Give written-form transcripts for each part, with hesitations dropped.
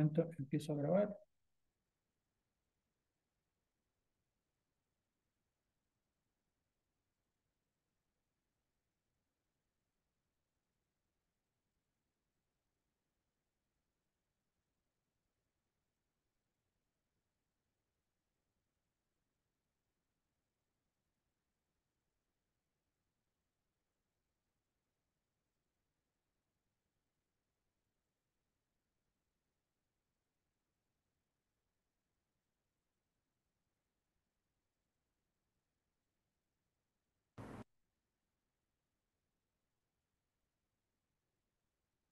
momento empiezo a grabar.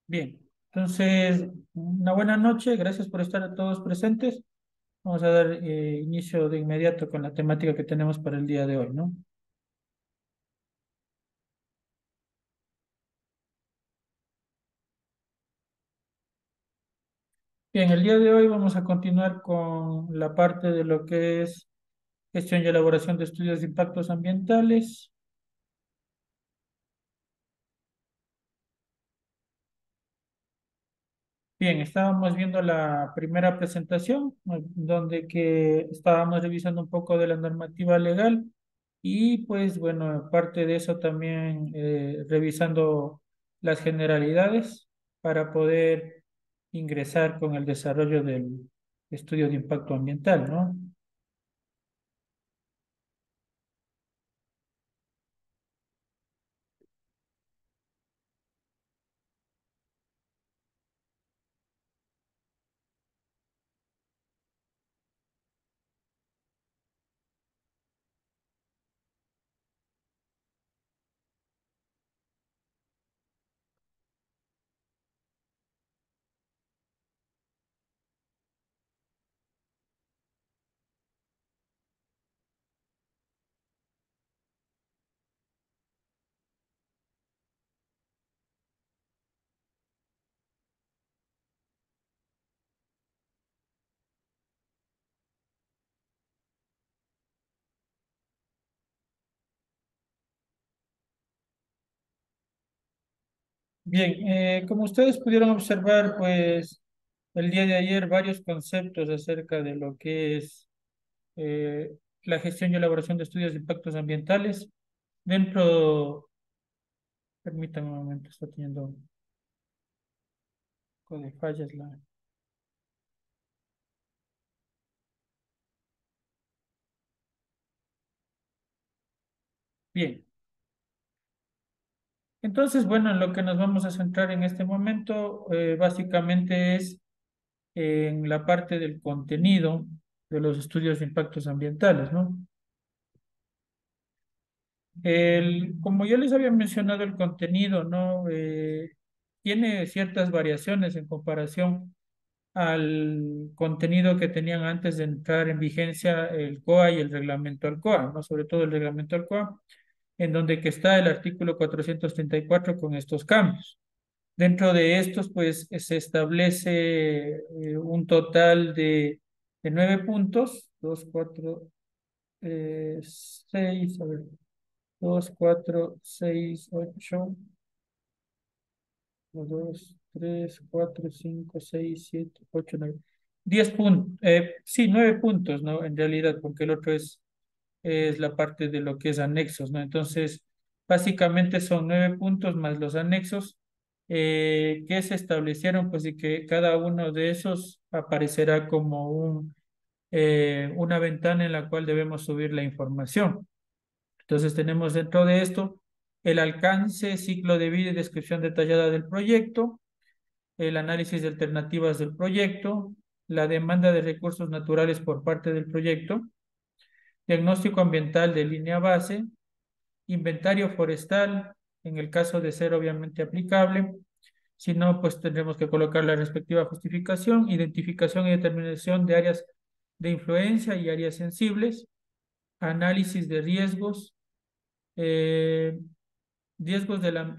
Bien, entonces, una buena noche, gracias por estar a todos presentes. Vamos a dar inicio de inmediato con la temática que tenemos para el día de hoy, ¿no? Bien, el día de hoy vamos a continuar con la parte de lo que es gestión y elaboración de estudios de impactos ambientales. Bien, estábamos viendo la primera presentación, donde que estábamos revisando un poco de la normativa legal y pues bueno, aparte de eso también revisando las generalidades para poder ingresar con el desarrollo del estudio de impacto ambiental, ¿no? Bien, como ustedes pudieron observar, pues el día de ayer varios conceptos acerca de lo que es eh, la gestión y elaboración de estudios de impactos ambientales. Dentro, permítanme un momento, está teniendo un poco de fallas la... Bien, entonces, bueno, en lo que nos vamos a centrar en este momento, básicamente es en la parte del contenido de los estudios de impactos ambientales, ¿no? Como yo les había mencionado, el contenido, ¿no? Tiene ciertas variaciones en comparación al contenido que tenían antes de entrar en vigencia el COA y el reglamento Alcoa, ¿no? Sobre todo el reglamento Alcoa, en donde que está el artículo 434 con estos cambios. Dentro de estos, pues, se establece un total de 9 puntos, dos, cuatro, seis, a ver, dos, cuatro, seis, ocho, dos, tres, cuatro, cinco, seis, siete, ocho, nueve. 10 puntos, sí, 9 puntos, ¿no? En realidad, porque el otro es la parte de lo que es anexos, ¿no? Entonces, básicamente son 9 puntos más los anexos que se establecieron, pues, y que cada uno de esos aparecerá como una ventana en la cual debemos subir la información. Entonces, tenemos dentro de esto el alcance, ciclo de vida y descripción detallada del proyecto, el análisis de alternativas del proyecto, la demanda de recursos naturales por parte del proyecto, diagnóstico ambiental de línea base, inventario forestal, en el caso de ser obviamente aplicable. Si no, pues tendremos que colocar la respectiva justificación, identificación y determinación de áreas de influencia y áreas sensibles, análisis de riesgos, eh,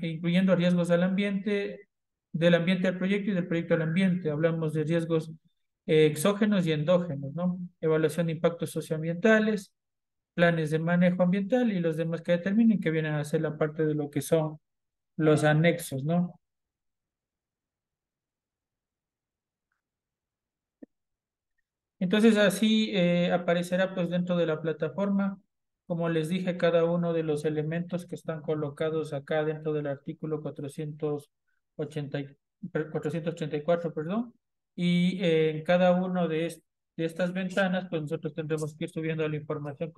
incluyendo riesgos al ambiente, del ambiente al proyecto y del proyecto al ambiente. Hablamos de riesgos exógenos y endógenos, ¿no? Evaluación de impactos socioambientales, planes de manejo ambiental y los demás que determinen que vienen a ser la parte de lo que son los anexos, ¿no? Entonces así aparecerá pues dentro de la plataforma, como les dije, cada uno de los elementos que están colocados acá dentro del artículo 480 484, perdón, y en cada uno de estas ventanas, pues nosotros tendremos que ir subiendo la información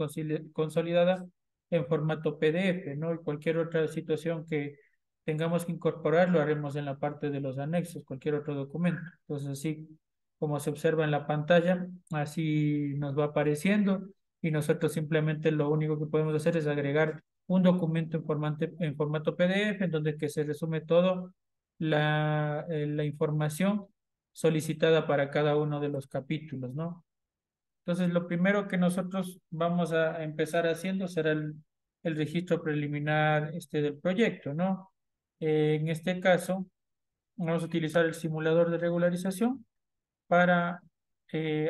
consolidada en formato PDF, ¿no? Y cualquier otra situación que tengamos que incorporar, lo haremos en la parte de los anexos, cualquier otro documento. Entonces, así como se observa en la pantalla, así nos va apareciendo y nosotros simplemente lo único que podemos hacer es agregar un documento en formato PDF en donde que se resume todo la información solicitada para cada uno de los capítulos, ¿no? Entonces, lo primero que nosotros vamos a empezar haciendo será el registro preliminar del proyecto, ¿no? En este caso, vamos a utilizar el simulador de regularización para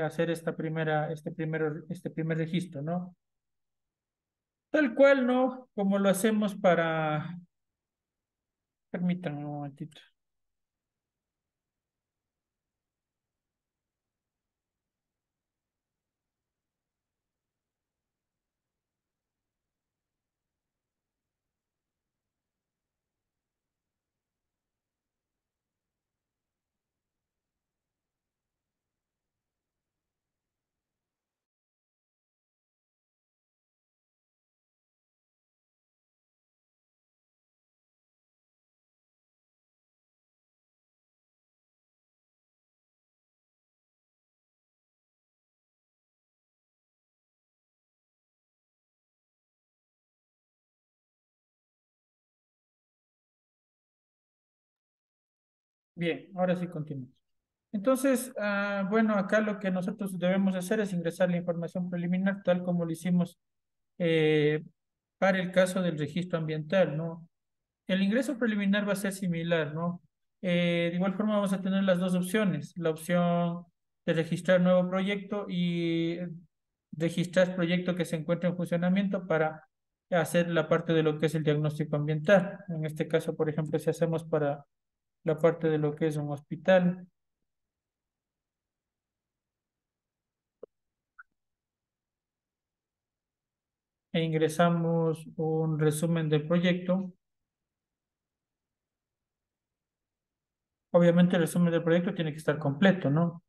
hacer este primer registro, ¿no? Tal cual, ¿no? Como lo hacemos para... Permítanme un momentito. Bien, ahora sí continuamos. Entonces, bueno, acá lo que nosotros debemos hacer es ingresar la información preliminar, tal como lo hicimos eh, para el caso del registro ambiental, ¿no? El ingreso preliminar va a ser similar, ¿no? De igual forma vamos a tener las dos opciones, la opción de registrar nuevo proyecto y registrar proyecto que se encuentra en funcionamiento para hacer la parte de lo que es el diagnóstico ambiental. En este caso, por ejemplo, si hacemos para la parte de lo que es un hospital e ingresamos un resumen del proyecto, obviamente el resumen del proyecto tiene que estar completo, ¿no?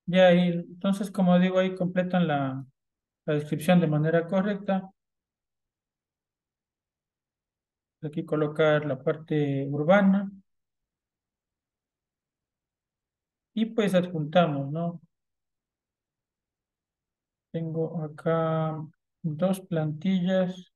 Ya ahí, entonces, como digo, ahí completan la descripción de manera correcta. Aquí colocar la parte urbana y pues adjuntamos, ¿no? Tengo acá dos plantillas.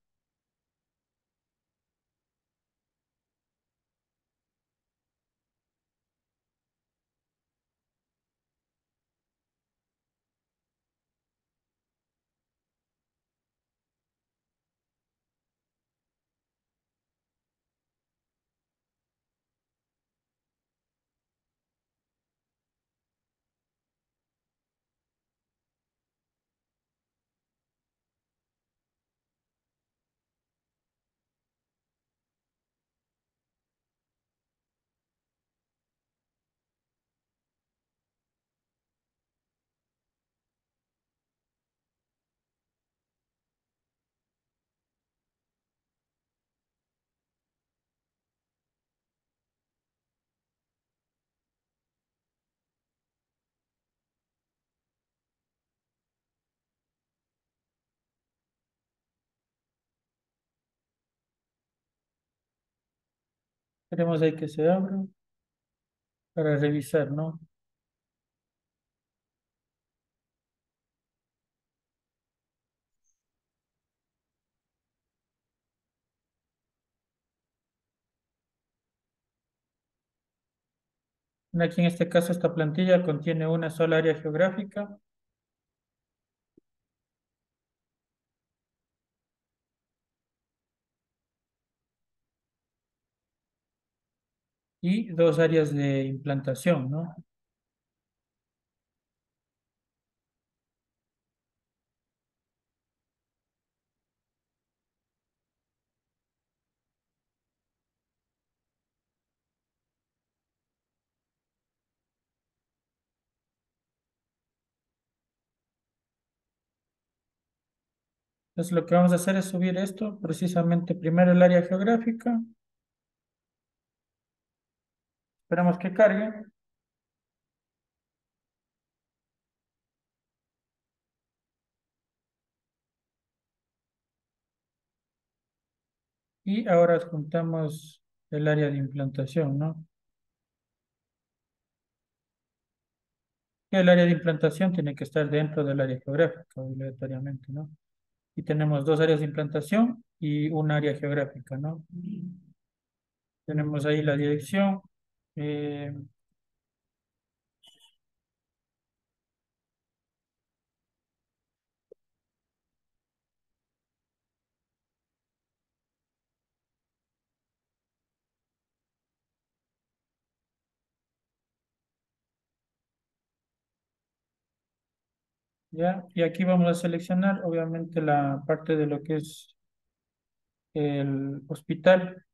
Esperemos ahí que se abra para revisar, ¿no? Aquí en este caso esta plantilla contiene una sola área geográfica y dos áreas de implantación, ¿no? Entonces lo que vamos a hacer es subir esto, precisamente primero el área geográfica, esperamos que cargue y ahora juntamos el área de implantación, ¿no? El área de implantación tiene que estar dentro del área geográfica, obligatoriamente, ¿no? Y tenemos dos áreas de implantación y un área geográfica, ¿no? Tenemos ahí la dirección. eh, ¿Ya? Y aquí vamos a seleccionar, obviamente, la parte de lo que es el hospital.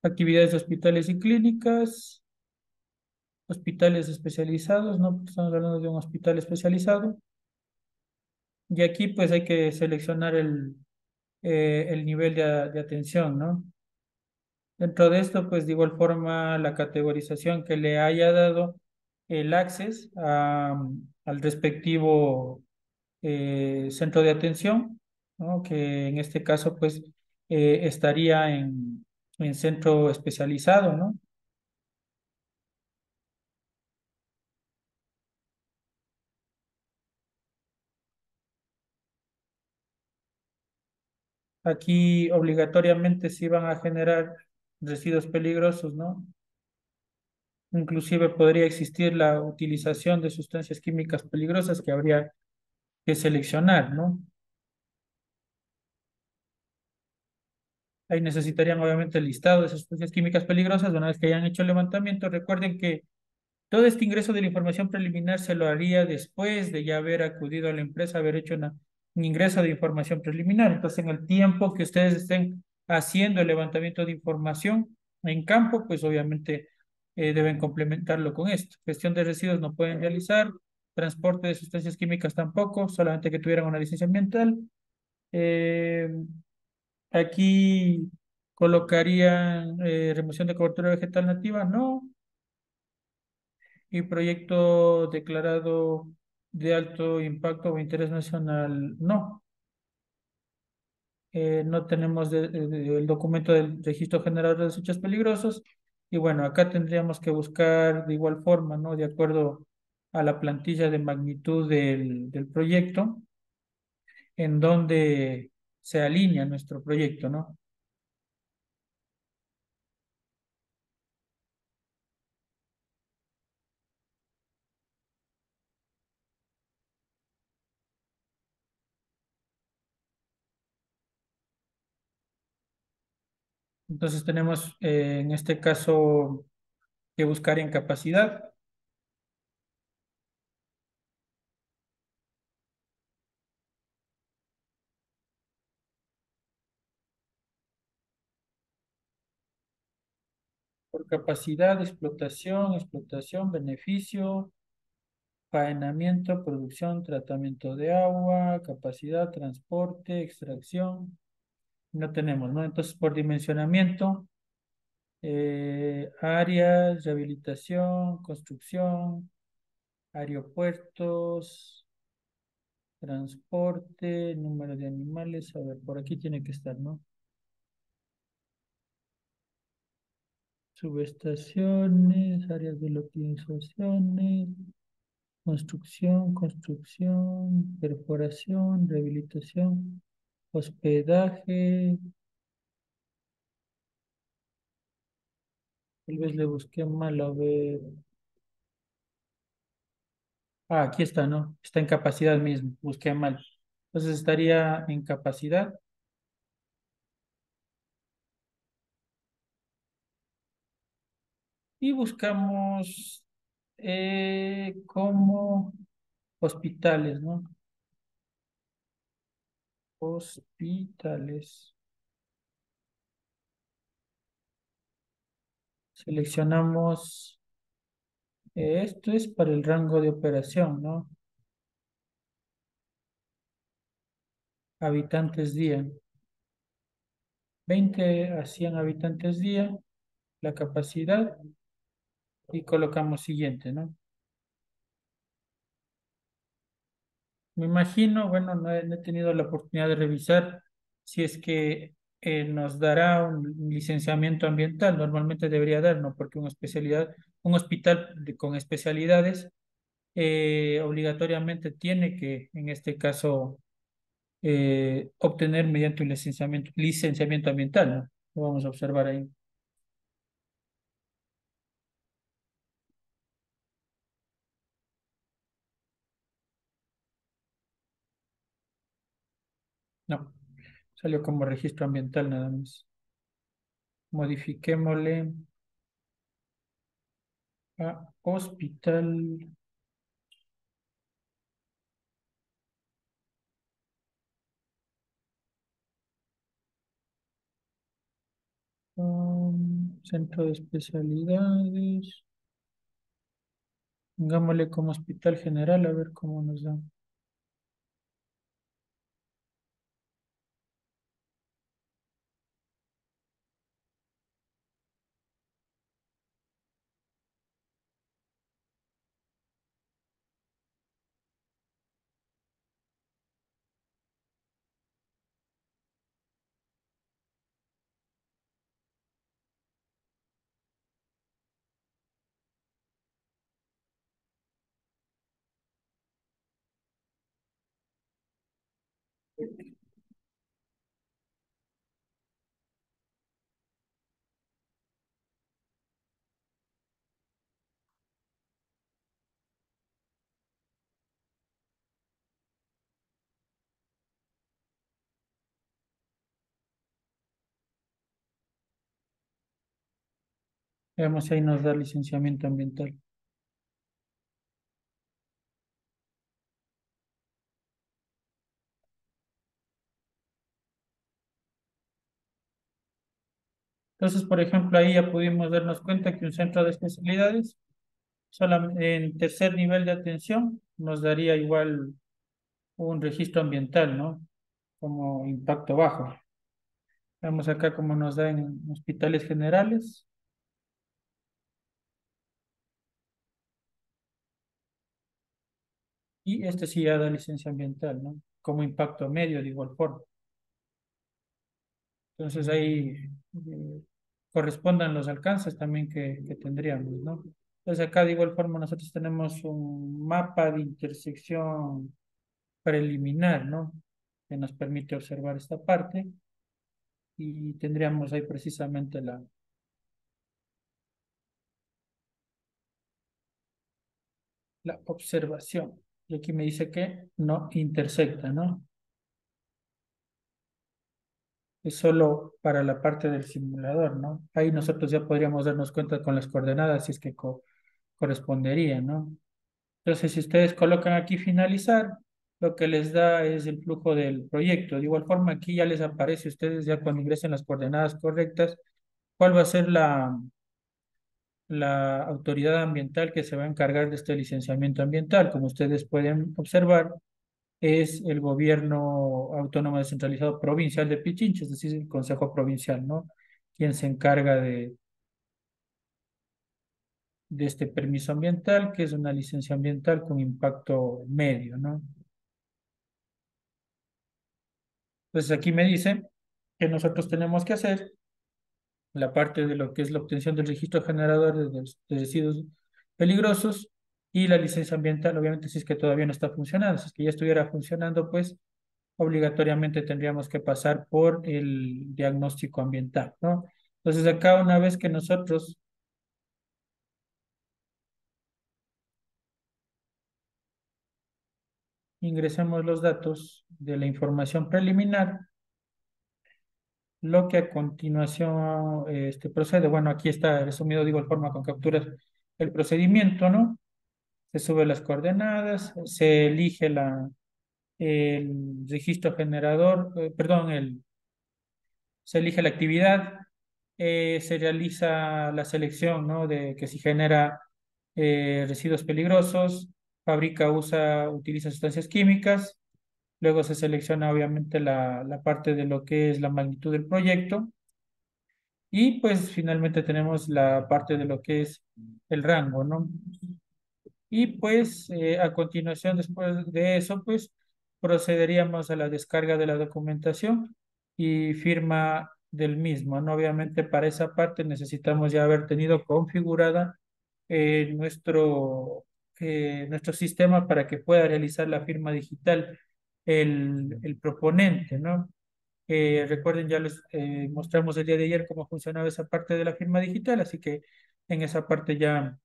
Actividades de hospitales y clínicas, hospitales especializados, ¿no? Porque estamos hablando de un hospital especializado. Y aquí, pues, hay que seleccionar el nivel de atención, ¿no? Dentro de esto, pues, de igual forma, la categorización que le haya dado el access al respectivo centro de atención, ¿no? Que en este caso pues estaría en centro especializado, ¿no? Aquí obligatoriamente se van a generar residuos peligrosos, ¿no? Inclusive podría existir la utilización de sustancias químicas peligrosas que habría que seleccionar, ¿no? Ahí necesitarían obviamente el listado de esas sustancias químicas peligrosas. Una vez que hayan hecho el levantamiento, recuerden que todo este ingreso de la información preliminar se lo haría después de ya haber acudido a la empresa, haber hecho un ingreso de información preliminar. Entonces, en el tiempo que ustedes estén haciendo el levantamiento de información en campo, pues obviamente deben complementarlo con esto. Gestión de residuos no pueden realizar, transporte de sustancias químicas tampoco, solamente que tuvieran una licencia ambiental. Eh, Aquí colocarían remoción de cobertura vegetal nativa, no, y proyecto declarado de alto impacto o interés nacional, no. No tenemos el documento del Registro General de Desechos Peligrosos. Y bueno, acá tendríamos que buscar de igual forma, ¿no? De acuerdo a la plantilla de magnitud del proyecto, en donde se alinea nuestro proyecto, ¿no? Entonces tenemos en este caso que buscar en capacidad. Por capacidad, explotación, beneficio, faenamiento, producción, tratamiento de agua, capacidad, transporte, extracción. No tenemos, ¿no? Entonces, por dimensionamiento, áreas, rehabilitación, construcción, aeropuertos, transporte, número de animales. A ver, por aquí tiene que estar, ¿no? Subestaciones, áreas de localizaciones, construcción, perforación, rehabilitación, hospedaje. Tal vez le busqué mal, a ver. Ah, aquí está, ¿no? Está en capacidad mismo, busqué mal. Entonces estaría en capacidad y buscamos como hospitales, ¿no? Hospitales. Seleccionamos, esto es para el rango de operación, ¿no? Habitantes día. 20 a 100 habitantes día, la capacidad y colocamos siguiente, ¿no? Me imagino, bueno, no he tenido la oportunidad de revisar si es que nos dará un licenciamiento ambiental. Normalmente debería dar, ¿no? Porque un hospital con especialidades obligatoriamente tiene que, en este caso, obtener mediante un licenciamiento ambiental, ¿no? Lo vamos a observar ahí. No, salió como registro ambiental nada más. Modifiquémosle a hospital. Centro de especialidades. Pongámosle como hospital general a ver cómo nos da. Veamos si ahí nos da licenciamiento ambiental. Entonces, por ejemplo, ahí ya pudimos darnos cuenta que un centro de especialidades, solamente en tercer nivel de atención, nos daría igual un registro ambiental, ¿no? Como impacto bajo. Vamos acá como nos da en hospitales generales y este sí ya da licencia ambiental, ¿no? Como impacto medio de igual forma. Entonces ahí correspondan los alcances también que tendríamos, ¿no? Entonces acá de igual forma nosotros tenemos un mapa de intersección preliminar, ¿no? Que nos permite observar esta parte y tendríamos ahí precisamente la observación. Y aquí me dice que no intersecta, ¿no? Es solo para la parte del simulador, ¿no? Ahí nosotros ya podríamos darnos cuenta con las coordenadas si es que correspondería, ¿no? Entonces, si ustedes colocan aquí finalizar, lo que les da es el flujo del proyecto. De igual forma, aquí ya les aparece a ustedes ya cuando ingresen las coordenadas correctas, cuál va a ser la autoridad ambiental que se va a encargar de este licenciamiento ambiental. Como ustedes pueden observar, es el gobierno autónomo descentralizado provincial de Pichincha, es decir, el Consejo Provincial, ¿no? Quien se encarga de este permiso ambiental, que es una licencia ambiental con impacto medio, ¿no? Entonces aquí me dice que nosotros tenemos que hacer la parte de lo que es la obtención del registro generador de residuos peligrosos y la licencia ambiental, obviamente si es que todavía no está funcionando, si es que ya estuviera funcionando, pues obligatoriamente tendríamos que pasar por el diagnóstico ambiental, ¿no? Entonces acá una vez que nosotros ingresemos los datos de la información preliminar, lo que a continuación procede, bueno, aquí está resumido de igual forma con capturas el procedimiento, ¿no? Se suben las coordenadas, se elige el registro generador, perdón, se elige la actividad, se realiza la selección, ¿no? De que si genera residuos peligrosos, fabrica, usa, utiliza sustancias químicas, luego se selecciona obviamente la parte de lo que es la magnitud del proyecto y pues finalmente tenemos la parte de lo que es el rango, ¿no? Y pues a continuación, después de eso, pues procederíamos a la descarga de la documentación y firma del mismo, ¿no? Obviamente para esa parte necesitamos ya haber tenido configurada nuestro sistema para que pueda realizar la firma digital el proponente, ¿no? Recuerden, ya les mostramos el día de ayer cómo funcionaba esa parte de la firma digital, así que en esa parte ya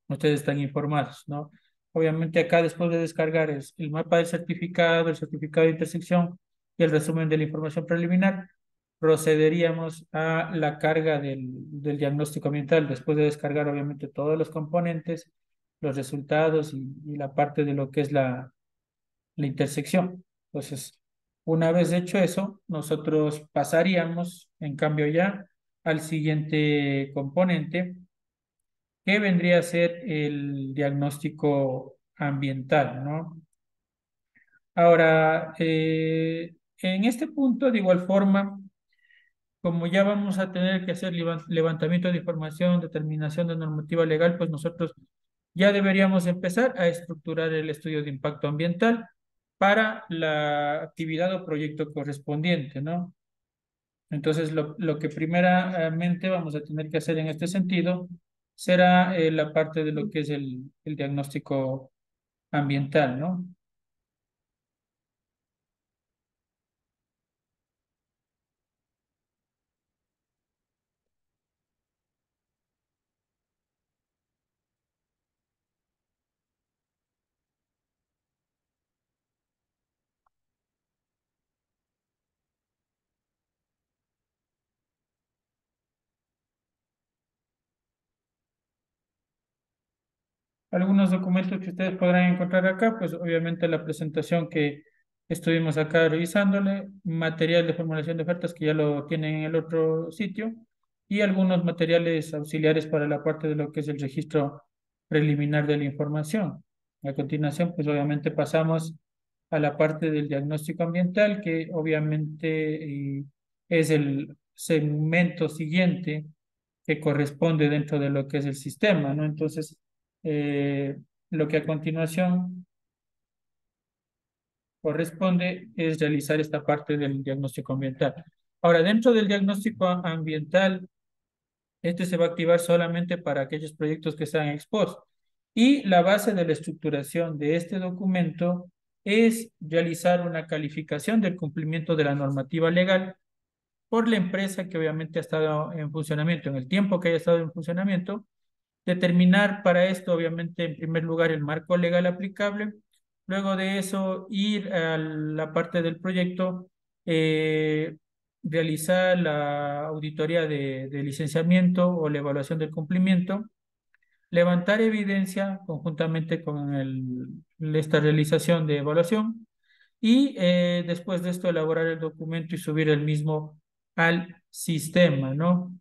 ustedes están informados, ¿no? Obviamente acá después de descargar el mapa del certificado, el certificado de intersección y el resumen de la información preliminar, procederíamos a la carga del diagnóstico ambiental, después de descargar obviamente todos los componentes, los resultados y la parte de lo que es la intersección. Entonces, una vez hecho eso, nosotros pasaríamos, en cambio ya, al siguiente componente, que vendría a ser el diagnóstico ambiental, ¿no? Ahora, en este punto, de igual forma, como ya vamos a tener que hacer levantamiento de información, determinación de normativa legal, pues nosotros ya deberíamos empezar a estructurar el estudio de impacto ambiental para la actividad o proyecto correspondiente, ¿no? Entonces, lo que primeramente vamos a tener que hacer en este sentido será la parte de lo que es el diagnóstico ambiental, ¿no? Algunos documentos que ustedes podrán encontrar acá, pues obviamente la presentación que estuvimos acá revisándole, material de formulación de ofertas que ya lo tienen en el otro sitio y algunos materiales auxiliares para la parte de lo que es el registro preliminar de la información. A continuación, pues obviamente pasamos a la parte del diagnóstico ambiental, que obviamente es el segmento siguiente que corresponde dentro de lo que es el sistema, ¿no? Entonces, eh, lo que a continuación corresponde es realizar esta parte del diagnóstico ambiental. Ahora, dentro del diagnóstico ambiental, este se va a activar solamente para aquellos proyectos que sean ex post. Y la base de la estructuración de este documento es realizar una calificación del cumplimiento de la normativa legal por la empresa que obviamente ha estado en funcionamiento, en el tiempo que haya estado en funcionamiento. Determinar para esto, obviamente, en primer lugar, el marco legal aplicable. Luego de eso, ir a la parte del proyecto, eh, realizar la auditoría de licenciamiento o la evaluación del cumplimiento, levantar evidencia conjuntamente con esta realización de evaluación y después de esto elaborar el documento y subir el mismo al sistema, ¿no?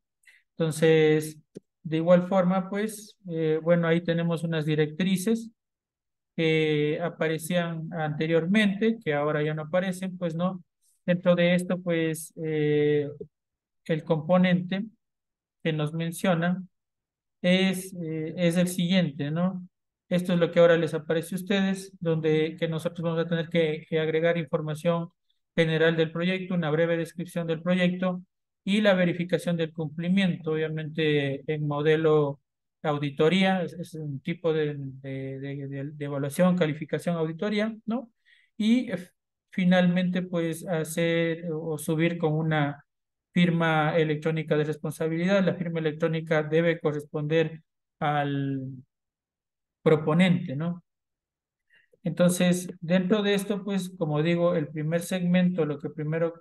Entonces, de igual forma, pues, bueno, ahí tenemos unas directrices que aparecían anteriormente, que ahora ya no aparecen, pues no. Dentro de esto, pues el componente que nos mencionan es el siguiente, ¿no? Esto es lo que ahora les aparece a ustedes, donde que nosotros vamos a tener que agregar información general del proyecto, una breve descripción del proyecto y la verificación del cumplimiento, obviamente en modelo auditoría, es un tipo de evaluación, calificación, auditoría, ¿no? Y finalmente, pues hacer o subir con una firma electrónica de responsabilidad. La firma electrónica debe corresponder al proponente, ¿no? Entonces, dentro de esto, pues, como digo, el primer segmento, lo que primero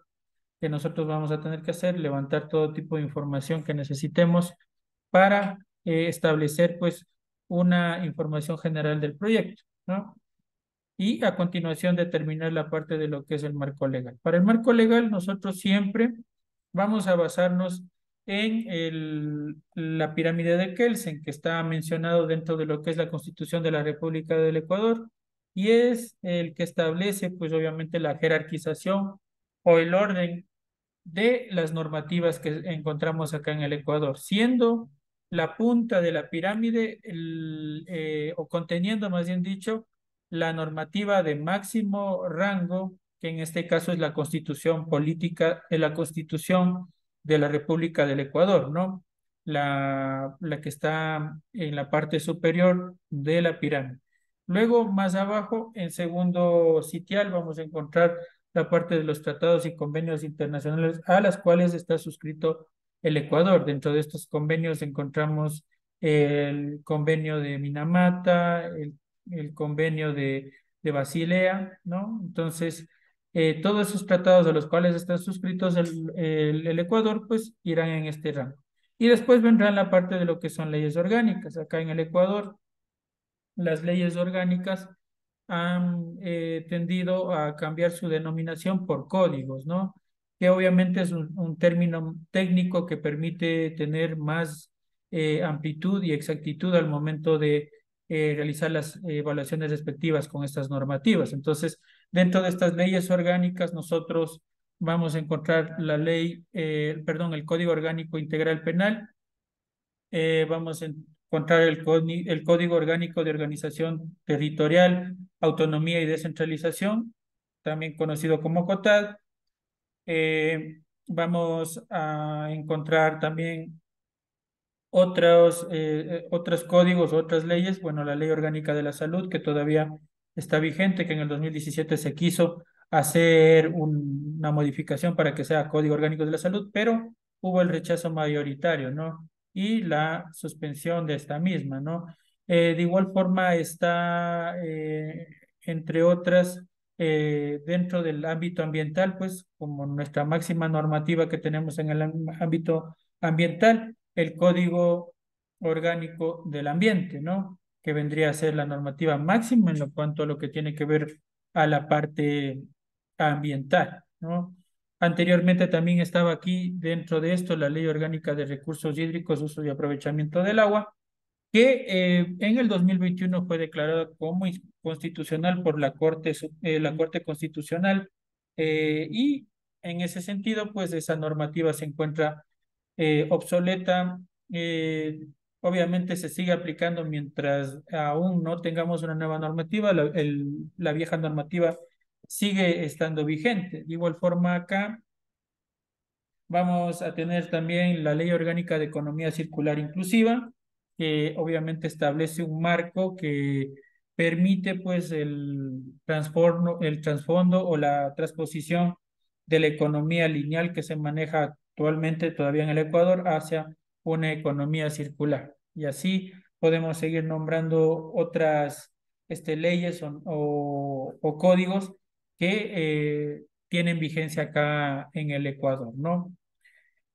que nosotros vamos a tener que hacer, levantar todo tipo de información que necesitemos para establecer, pues, una información general del proyecto, ¿no? Y a continuación determinar la parte de lo que es el marco legal. Para el marco legal, nosotros siempre vamos a basarnos en la pirámide de Kelsen, que está mencionado dentro de lo que es la Constitución de la República del Ecuador, y es el que establece, pues obviamente, la jerarquización o el orden de las normativas que encontramos acá en el Ecuador, siendo la punta de la pirámide o conteniendo, más bien dicho, la normativa de máximo rango, que en este caso es la Constitución política, la Constitución de la República del Ecuador, ¿no? La que está en la parte superior de la pirámide. Luego, más abajo, en segundo sitial, vamos a encontrar la parte de los tratados y convenios internacionales a las cuales está suscrito el Ecuador. Dentro de estos convenios encontramos el convenio de Minamata, el convenio de Basilea, ¿no? Entonces, todos esos tratados a los cuales están suscritos el Ecuador, pues irán en este rango. Y después vendrán la parte de lo que son leyes orgánicas. Acá en el Ecuador las leyes orgánicas han tendido a cambiar su denominación por códigos, ¿no? Que obviamente es un término técnico que permite tener más amplitud y exactitud al momento de realizar las evaluaciones respectivas con estas normativas. Entonces, dentro de estas leyes orgánicas, nosotros vamos a encontrar la ley, perdón, el Código Orgánico Integral Penal, vamos a encontrar el Código Orgánico de Organización Territorial, Autonomía y Descentralización, también conocido como COTAD. Vamos a encontrar también otros códigos, otras leyes, bueno, la Ley Orgánica de la Salud, que todavía está vigente, que en el 2017 se quiso hacer una modificación para que sea Código Orgánico de la Salud, pero hubo el rechazo mayoritario, ¿no? Y la suspensión de esta misma, ¿no? De igual forma está, entre otras, dentro del ámbito ambiental, pues como nuestra máxima normativa que tenemos en el ámbito ambiental, el Código Orgánico del Ambiente, ¿no? Que vendría a ser la normativa máxima en lo cuanto a lo que tiene que ver a la parte ambiental, ¿no? Anteriormente también estaba aquí dentro de esto la Ley Orgánica de Recursos Hídricos, Uso y Aprovechamiento del Agua, que en el 2021 fue declarada como inconstitucional por la Corte Constitucional, y en ese sentido, pues esa normativa se encuentra obsoleta. eh, Obviamente se sigue aplicando mientras aún no tengamos una nueva normativa, la vieja normativa sigue estando vigente. De igual forma acá vamos a tener también la Ley Orgánica de Economía Circular Inclusiva, que obviamente establece un marco que permite pues el trasfondo o la transposición de la economía lineal que se maneja actualmente todavía en el Ecuador hacia una economía circular. Y así podemos seguir nombrando otras leyes o códigos que tienen vigencia acá en el Ecuador, ¿no?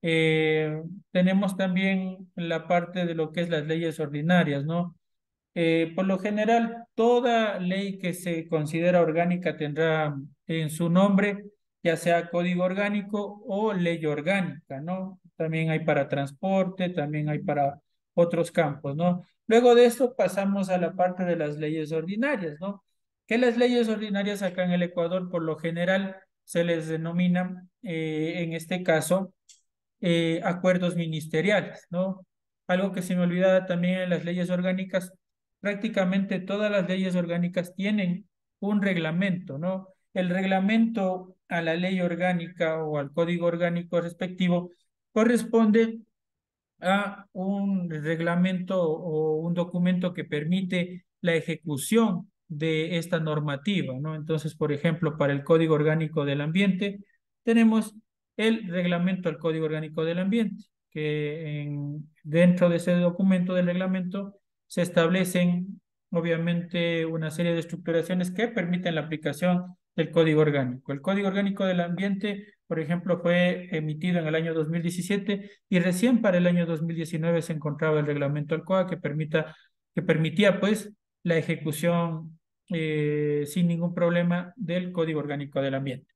Tenemos también la parte de lo que es las leyes ordinarias, ¿no? Por lo general, toda ley que se considera orgánica tendrá en su nombre, ya sea código orgánico o ley orgánica, ¿no? También hay para transporte, también hay para otros campos, ¿no? Luego de esto pasamos a la parte de las leyes ordinarias, ¿no? Que las leyes ordinarias acá en el Ecuador por lo general se les denomina, en este caso, acuerdos ministeriales, ¿no? Algo que se me olvidaba también en las leyes orgánicas, prácticamente todas las leyes orgánicas tienen un reglamento, ¿no? El reglamento a la ley orgánica o al código orgánico respectivo corresponde a un reglamento o un documento que permite la ejecución de esta normativa, ¿no? Entonces, por ejemplo, para el Código Orgánico del Ambiente, tenemos el reglamento al Código Orgánico del Ambiente, que dentro de ese documento del reglamento se establecen, obviamente, una serie de estructuraciones que permiten la aplicación del Código Orgánico. El Código Orgánico del Ambiente, por ejemplo, fue emitido en el año 2017 y recién para el año 2019 se encontraba el reglamento Alcoa que permitía pues la ejecución sin ningún problema del Código Orgánico del Ambiente.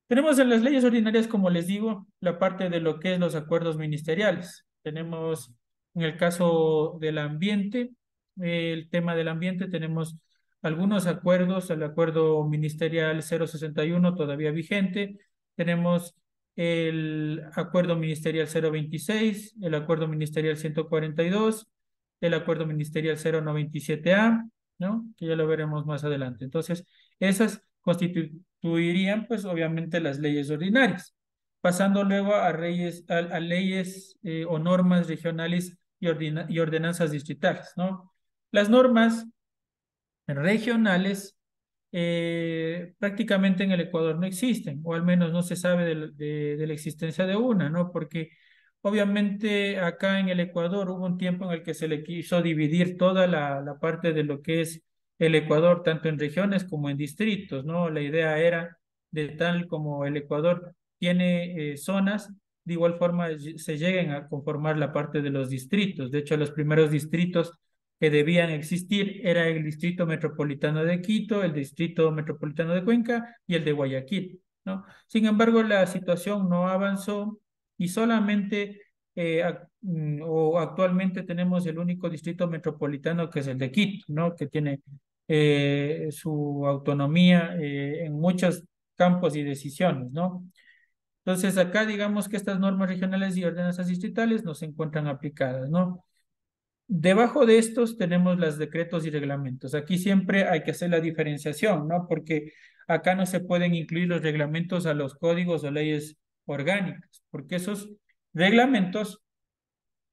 Tenemos en las leyes ordinarias, como les digo, la parte de lo que es los acuerdos ministeriales. Tenemos en el caso del ambiente, el tema del ambiente, tenemos algunos acuerdos, el acuerdo ministerial 061 todavía vigente, tenemos el acuerdo ministerial 026, el acuerdo ministerial 142, el acuerdo ministerial 097A, ¿no? Que ya lo veremos más adelante. Entonces, esas constituirían, pues, obviamente las leyes ordinarias, pasando luego a leyes o normas regionales y ordenanzas distritales, ¿no? Las normas regionales prácticamente en el Ecuador no existen, o al menos no se sabe de la existencia de una, ¿no? Porque obviamente acá en el Ecuador hubo un tiempo en el que se le quiso dividir toda la parte de lo que es el Ecuador, tanto en regiones como en distritos, ¿no? La idea era de tal como el Ecuador tiene zonas, de igual forma se lleguen a conformar la parte de los distritos. De hecho, los primeros distritos que debían existir era el Distrito Metropolitano de Quito, el Distrito Metropolitano de Cuenca y el de Guayaquil, ¿no? Sin embargo, la situación no avanzó y solamente o actualmente tenemos el único distrito metropolitano que es el de Quito, ¿no? Que tiene su autonomía en muchos campos y decisiones, ¿no? Entonces, acá digamos que estas normas regionales y ordenanzas distritales no se encuentran aplicadas, ¿no? Debajo de estos tenemos los decretos y reglamentos. Aquí siempre hay que hacer la diferenciación, ¿no? Porque acá no se pueden incluir los reglamentos a los códigos o leyes orgánicas, porque esos reglamentos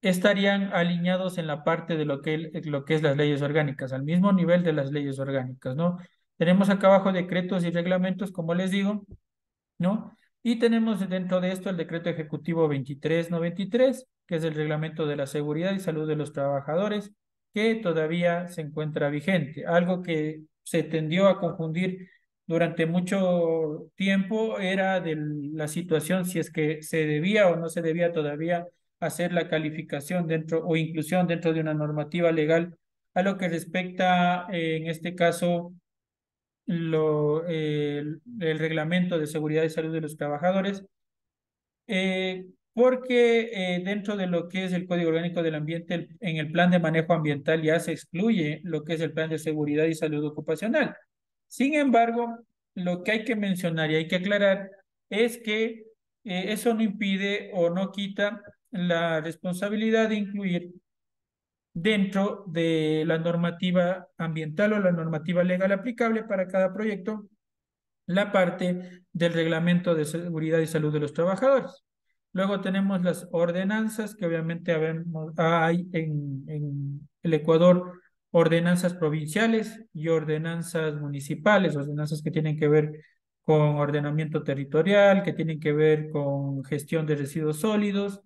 estarían alineados en la parte de lo que es las leyes orgánicas, al mismo nivel de las leyes orgánicas, ¿no? Tenemos acá abajo decretos y reglamentos, como les digo, ¿no? Y tenemos dentro de esto el decreto ejecutivo 2393, que es el reglamento de la seguridad y salud de los trabajadores, que todavía se encuentra vigente. Algo que se tendió a confundir durante mucho tiempo era de la situación si es que se debía o no se debía todavía hacer la calificación dentro o inclusión dentro de una normativa legal a lo que respecta, en este caso, el reglamento de seguridad y salud de los trabajadores, porque dentro de lo que es el Código Orgánico del Ambiente, en el plan de manejo ambiental ya se excluye lo que es el plan de seguridad y salud ocupacional. Sin embargo, lo que hay que mencionar y hay que aclarar es que eso no impide o no quita la responsabilidad de incluir dentro de la normativa ambiental o la normativa legal aplicable para cada proyecto la parte del reglamento de seguridad y salud de los trabajadores. Luego tenemos las ordenanzas, que obviamente hay en el Ecuador ordenanzas provinciales y ordenanzas municipales, ordenanzas que tienen que ver con ordenamiento territorial, que tienen que ver con gestión de residuos sólidos,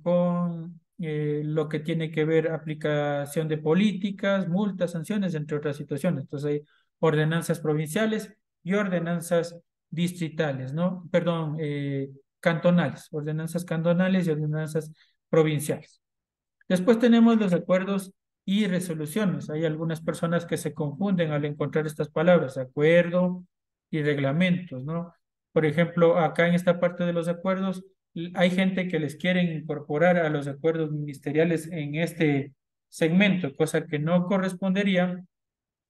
con lo que tiene que ver aplicación de políticas, multas, sanciones, entre otras situaciones. Entonces hay ordenanzas provinciales y ordenanzas distritales, ¿no? Perdón, cantonales, ordenanzas cantonales y ordenanzas provinciales. Después tenemos los acuerdos y resoluciones. Hay algunas personas que se confunden al encontrar estas palabras, acuerdo y reglamentos, ¿no? Por ejemplo, acá en esta parte de los acuerdos, hay gente que les quieren incorporar a los acuerdos ministeriales en este segmento, cosa que no correspondería,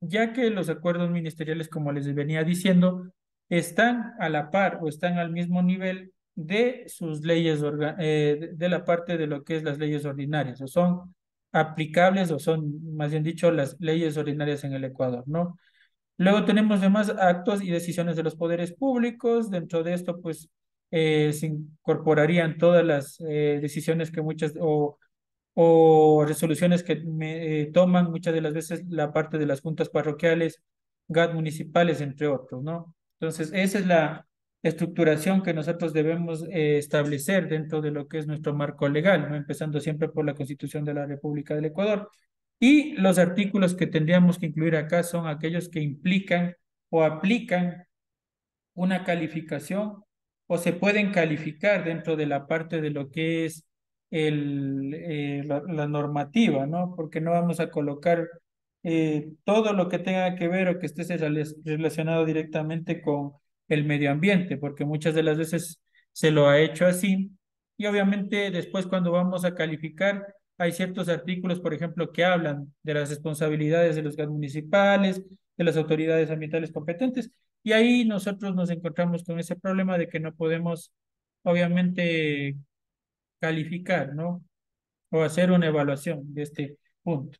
ya que los acuerdos ministeriales, como les venía diciendo, están a la par o están al mismo nivel de sus leyes, de la parte de lo que es las leyes ordinarias, o son aplicables o son, más bien dicho, las leyes ordinarias en el Ecuador, ¿no? Luego tenemos demás actos y decisiones de los poderes públicos. Dentro de esto, pues, se incorporarían todas las decisiones que muchas o resoluciones que toman muchas de las veces la parte de las juntas parroquiales, GAT municipales, entre otros, ¿no? Entonces, esa es la estructuración que nosotros debemos establecer dentro de lo que es nuestro marco legal, ¿no? Empezando siempre por la Constitución de la República del Ecuador. Y los artículos que tendríamos que incluir acá son aquellos que implican o aplican una calificación o se pueden calificar dentro de la parte de lo que es la normativa, ¿no? Porque no vamos a colocar todo lo que tenga que ver o que esté relacionado directamente con el medio ambiente, porque muchas de las veces se lo ha hecho así. Y obviamente después cuando vamos a calificar, hay ciertos artículos, por ejemplo, que hablan de las responsabilidades de los gas municipales, de las autoridades ambientales competentes, y ahí nosotros nos encontramos con ese problema de que no podemos, obviamente, calificar, ¿no? O hacer una evaluación de este punto.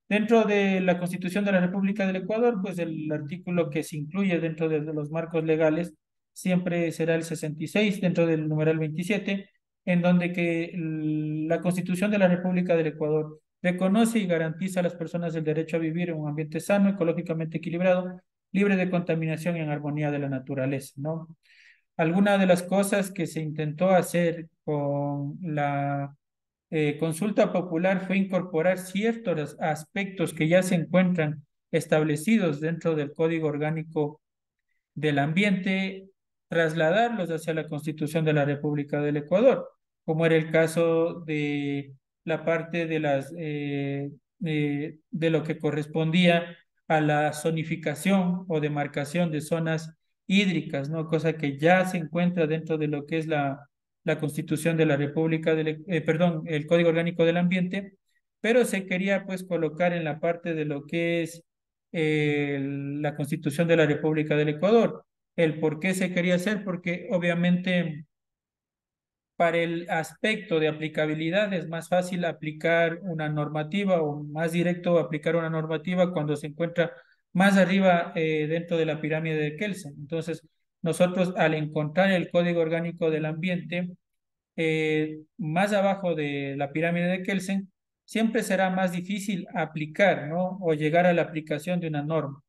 Dentro de la Constitución de la República del Ecuador, pues el artículo que se incluye dentro de los marcos legales siempre será el 66 dentro del numeral 27, en donde que la Constitución de la República del Ecuador reconoce y garantiza a las personas el derecho a vivir en un ambiente sano, ecológicamente equilibrado, libre de contaminación y en armonía de la naturaleza, ¿no? Alguna de las cosas que se intentó hacer con la consulta popular fue incorporar ciertos aspectos que ya se encuentran establecidos dentro del Código Orgánico del Ambiente, trasladarlos hacia la Constitución de la República del Ecuador, como era el caso de la parte de de lo que correspondía a la zonificación o demarcación de zonas hídricas, ¿no? Cosa que ya se encuentra dentro de lo que es la Constitución de la República perdón, el Código Orgánico del Ambiente, pero se quería pues colocar en la parte de lo que es la Constitución de la República del Ecuador. El por qué se quería hacer, porque obviamente para el aspecto de aplicabilidad es más fácil aplicar una normativa o más directo aplicar una normativa cuando se encuentra más arriba dentro de la pirámide de Kelsen. Entonces, nosotros al encontrar el Código Orgánico del Ambiente más abajo de la pirámide de Kelsen, siempre será más difícil aplicar, ¿no? O llegar a la aplicación de una norma.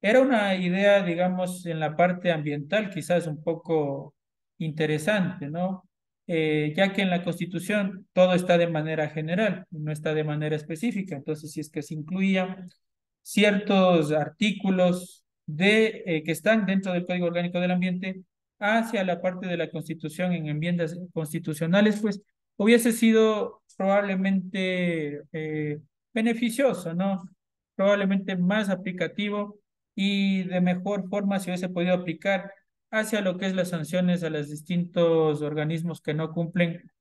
Era una idea, digamos, en la parte ambiental quizás un poco interesante, ¿no? Ya que en la Constitución todo está de manera general, no está de manera específica. Entonces, si es que se incluía ciertos artículos que están dentro del Código Orgánico del Ambiente hacia la parte de la Constitución en enmiendas constitucionales, pues hubiese sido probablemente beneficioso, ¿no? Probablemente más aplicativo y de mejor forma se hubiese podido aplicar hacia lo que es las sanciones a los distintos organismos que no cumplen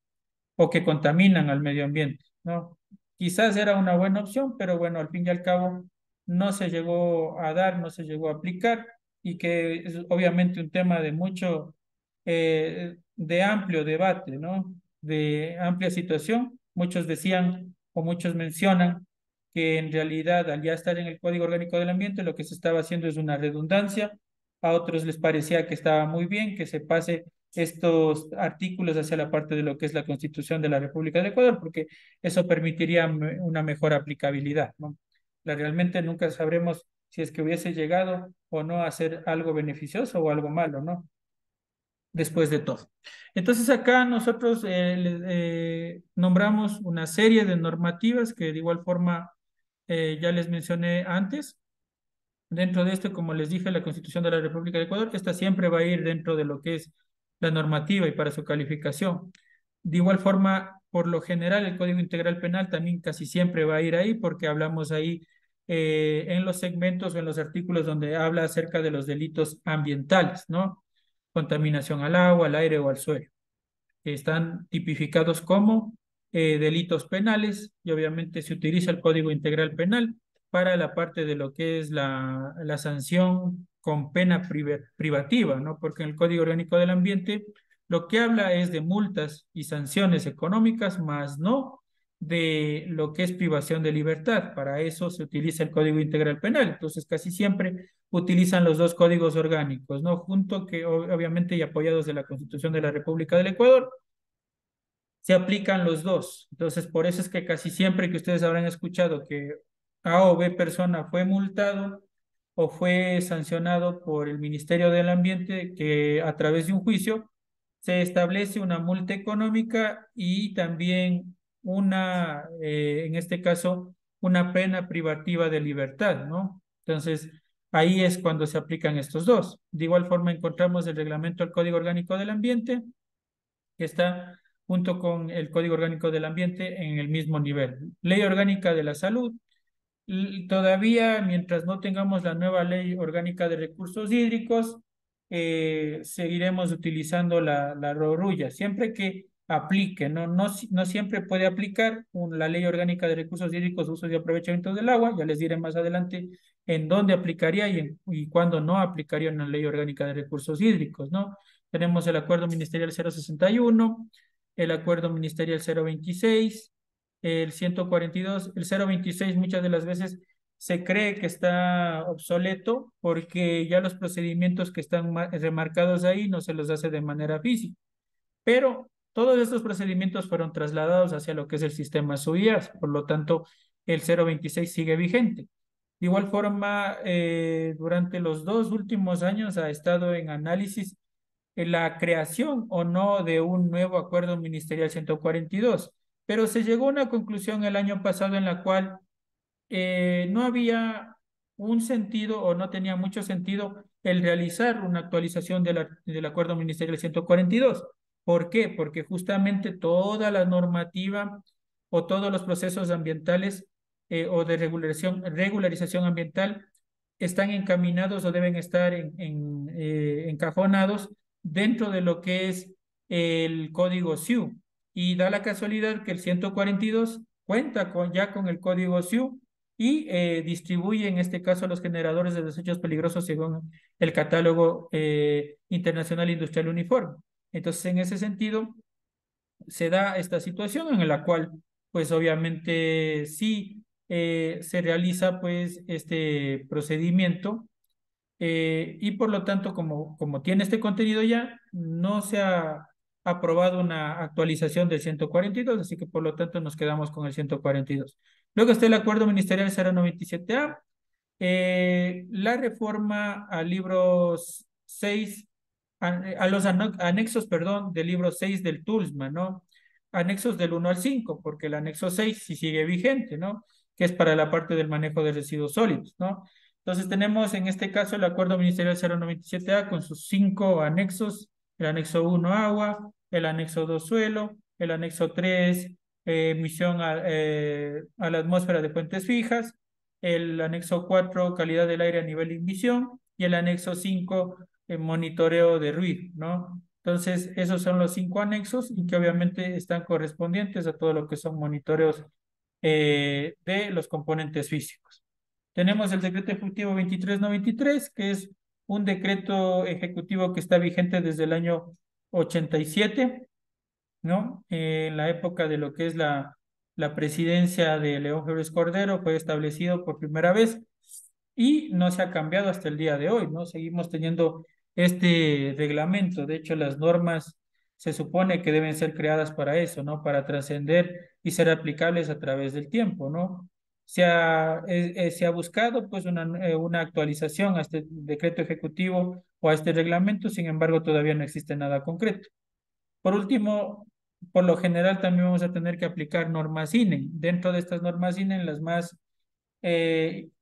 o que contaminan al medio ambiente, ¿no? Quizás era una buena opción, pero bueno, al fin y al cabo no se llegó a dar, no se llegó a aplicar y que es obviamente un tema de mucho, de amplio debate, ¿no? De amplia situación. Muchos decían o muchos mencionan que en realidad al ya estar en el Código Orgánico del Ambiente lo que se estaba haciendo es una redundancia. A otros les parecía que estaba muy bien que se pase estos artículos hacia la parte de lo que es la Constitución de la República del Ecuador, porque eso permitiría una mejor aplicabilidad, ¿no? Realmente nunca sabremos si es que hubiese llegado o no a ser algo beneficioso o algo malo, ¿no? Después de todo. Entonces acá nosotros nombramos una serie de normativas que de igual forma ya les mencioné antes. Dentro de esto, como les dije, la Constitución de la República de Ecuador, esta siempre va a ir dentro de lo que es la normativa y para su calificación. De igual forma, por lo general, el Código Integral Penal también casi siempre va a ir ahí porque hablamos ahí en los segmentos o en los artículos donde habla acerca de los delitos ambientales, ¿no? Contaminación al agua, al aire o al suelo. están tipificados como delitos penales y obviamente se utiliza el Código Integral Penal para la parte de lo que es la sanción con pena privativa, ¿no? Porque en el Código Orgánico del Ambiente lo que habla es de multas y sanciones económicas, más no de lo que es privación de libertad. Para eso se utiliza el Código Integral Penal. Entonces, casi siempre utilizan los dos códigos orgánicos, ¿no? Junto que obviamente y apoyados de la Constitución de la República del Ecuador, se aplican los dos. Entonces, por eso es que casi siempre que ustedes habrán escuchado que A o B persona fue multado o fue sancionado por el Ministerio del Ambiente, que a través de un juicio se establece una multa económica y también en este caso, una pena privativa de libertad, ¿no? Entonces, ahí es cuando se aplican estos dos. De igual forma, encontramos el reglamento del Código Orgánico del Ambiente, que está junto con el Código Orgánico del Ambiente en el mismo nivel. Ley Orgánica de la Salud. Todavía, mientras no tengamos la nueva Ley Orgánica de Recursos Hídricos, seguiremos utilizando la RORUYA, siempre que aplique, no siempre puede aplicar la Ley Orgánica de Recursos Hídricos, usos y aprovechamiento del agua, ya les diré más adelante en dónde aplicaría y cuándo no aplicaría una Ley Orgánica de Recursos Hídricos, ¿no? Tenemos el Acuerdo Ministerial 061, el Acuerdo Ministerial 026, el 142, el 026 muchas de las veces se cree que está obsoleto porque ya los procedimientos que están remarcados ahí no se los hace de manera física. Pero todos estos procedimientos fueron trasladados hacia lo que es el sistema SUIAS, por lo tanto, el 026 sigue vigente. De igual forma, durante los 2 últimos años ha estado en análisis la creación o no de un nuevo acuerdo ministerial 142, pero se llegó a una conclusión el año pasado en la cual no había un sentido o no tenía mucho sentido el realizar una actualización del Acuerdo Ministerial 142. ¿Por qué? Porque justamente toda la normativa o todos los procesos ambientales o de regularización ambiental están encaminados o deben estar encajonados dentro de lo que es el código SIU. Y da la casualidad que el 142 cuenta ya con el código SIU y distribuye en este caso a los generadores de desechos peligrosos según el catálogo internacional industrial uniforme. Entonces, en ese sentido, se da esta situación en la cual, pues obviamente sí se realiza pues este procedimiento y por lo tanto, como tiene este contenido ya, no se ha aprobado una actualización del 142, así que por lo tanto nos quedamos con el 142. Luego está el Acuerdo Ministerial 097A, la reforma al libro 6, a los anexos, perdón, del libro 6 del TULSMA, ¿no? Anexos del 1 al 5, porque el anexo 6 sí sigue vigente, ¿no? Que es para la parte del manejo de residuos sólidos, ¿no? Entonces tenemos en este caso el Acuerdo Ministerial 097A con sus 5 anexos, el anexo 1 agua, el anexo 2 suelo, el anexo 3 emisión a la atmósfera de fuentes fijas, el anexo 4 calidad del aire a nivel de emisión y el anexo 5 monitoreo de ruido, ¿no? Entonces, esos son los 5 anexos y que obviamente están correspondientes a todo lo que son monitoreos de los componentes físicos. Tenemos el decreto ejecutivo 2393, que es un decreto ejecutivo que está vigente desde el año 87, ¿no? En la época de lo que es la presidencia de León Febres Cordero fue establecido por primera vez y no se ha cambiado hasta el día de hoy, ¿no? Seguimos teniendo este reglamento. De hecho, las normas se supone que deben ser creadas para eso, ¿no? Para trascender y ser aplicables a través del tiempo, ¿no? Se ha buscado pues una actualización a este decreto ejecutivo o a este reglamento, sin embargo, todavía no existe nada concreto. Por último, por lo general también vamos a tener que aplicar normas INE. Dentro de estas normas INE, las más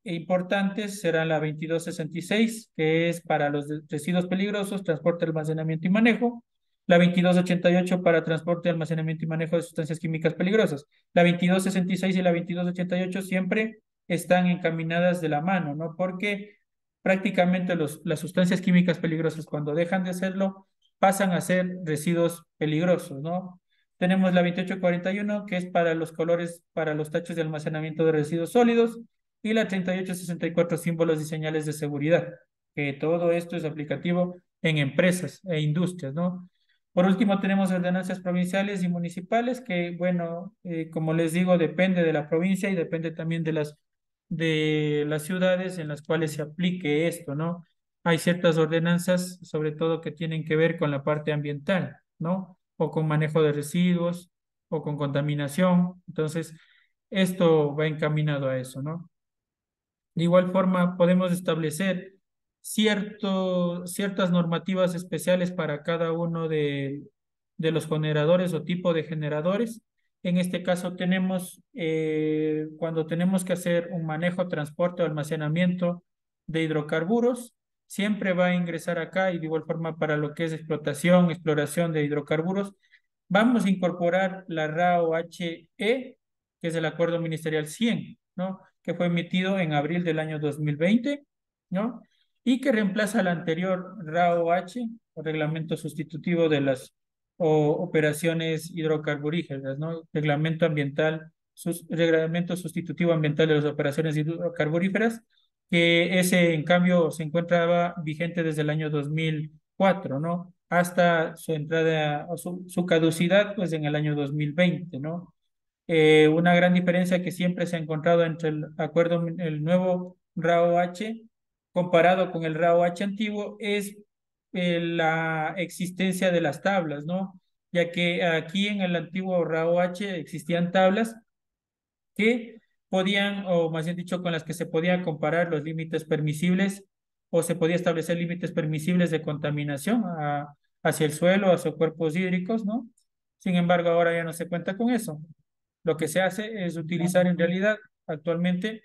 importantes será la 2266, que es para los residuos peligrosos, transporte, almacenamiento y manejo. La 2288 para transporte, almacenamiento y manejo de sustancias químicas peligrosas. La 2266 y la 2288 siempre están encaminadas de la mano, ¿no? Porque prácticamente las sustancias químicas peligrosas, cuando dejan de serlo, pasan a ser residuos peligrosos, ¿no? Tenemos la 2841, que es para los colores, para los tachos de almacenamiento de residuos sólidos, y la 3864, símbolos y señales de seguridad, que todo esto es aplicativo en empresas e industrias, ¿no? Por último, tenemos ordenanzas provinciales y municipales, que, bueno, como les digo, depende de la provincia y depende también de las ciudades en las cuales se aplique esto, ¿no? Hay ciertas ordenanzas, sobre todo que tienen que ver con la parte ambiental, ¿no? O con manejo de residuos o con contaminación. Entonces, esto va encaminado a eso, ¿no? De igual forma, podemos establecer ciertas normativas especiales para cada uno de los generadores o tipo de generadores. En este caso tenemos, cuando tenemos que hacer un manejo, transporte o almacenamiento de hidrocarburos, siempre va a ingresar acá y de igual forma para lo que es explotación, exploración de hidrocarburos, vamos a incorporar la RAO-HE, que es el Acuerdo Ministerial 100, ¿no? Que fue emitido en abril del año 2020, ¿no? Y que reemplaza al anterior RAO-H, o Reglamento Sustitutivo de las Operaciones Hidrocarburíferas, ¿no? Reglamento Sustitutivo Ambiental de las Operaciones Hidrocarburíferas, que ese, en cambio, se encontraba vigente desde el año 2004, ¿no? Hasta su entrada, o su caducidad, pues en el año 2020, ¿no? Una gran diferencia que siempre se ha encontrado entre el acuerdo, el nuevo RAO-H comparado con el RAO-H antiguo es la existencia de las tablas, ¿no? Ya que aquí en el antiguo RAO-H existían tablas que podían, o más bien dicho, con las que se podían comparar los límites permisibles o se podía establecer límites permisibles de contaminación hacia el suelo, hacia cuerpos hídricos, ¿no? Sin embargo, ahora ya no se cuenta con eso. Lo que se hace es utilizar en realidad actualmente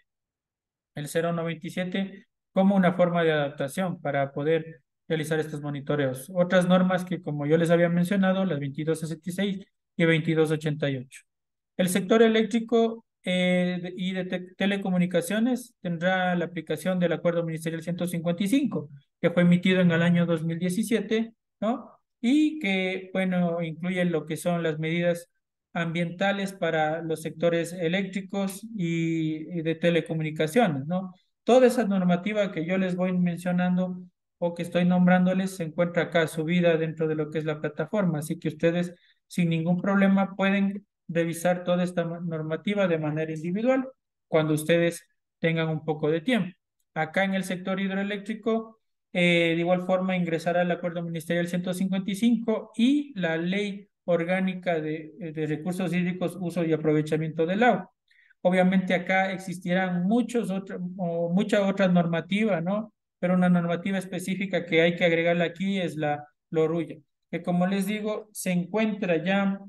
el 097 como una forma de adaptación para poder realizar estos monitoreos. Otras normas que, como yo les había mencionado, las 2266 y 2288. El sector eléctrico y de telecomunicaciones tendrá la aplicación del Acuerdo Ministerial 155, que fue emitido en el año 2017, ¿no? Y que, bueno, incluye lo que son las medidas ambientales para los sectores eléctricos y de telecomunicaciones, ¿no? Toda esa normativa que yo les voy mencionando o que estoy nombrándoles se encuentra acá subida dentro de lo que es la plataforma, así que ustedes sin ningún problema pueden revisar toda esta normativa de manera individual cuando ustedes tengan un poco de tiempo. Acá en el sector hidroeléctrico, de igual forma ingresará el Acuerdo Ministerial 155 y la Ley Orgánica de Recursos Hídricos, Uso y Aprovechamiento del Agua. Obviamente acá existirán mucha otra normativa, ¿no? Pero una normativa específica que hay que agregarle aquí es la LORUYA, que como les digo, se encuentra ya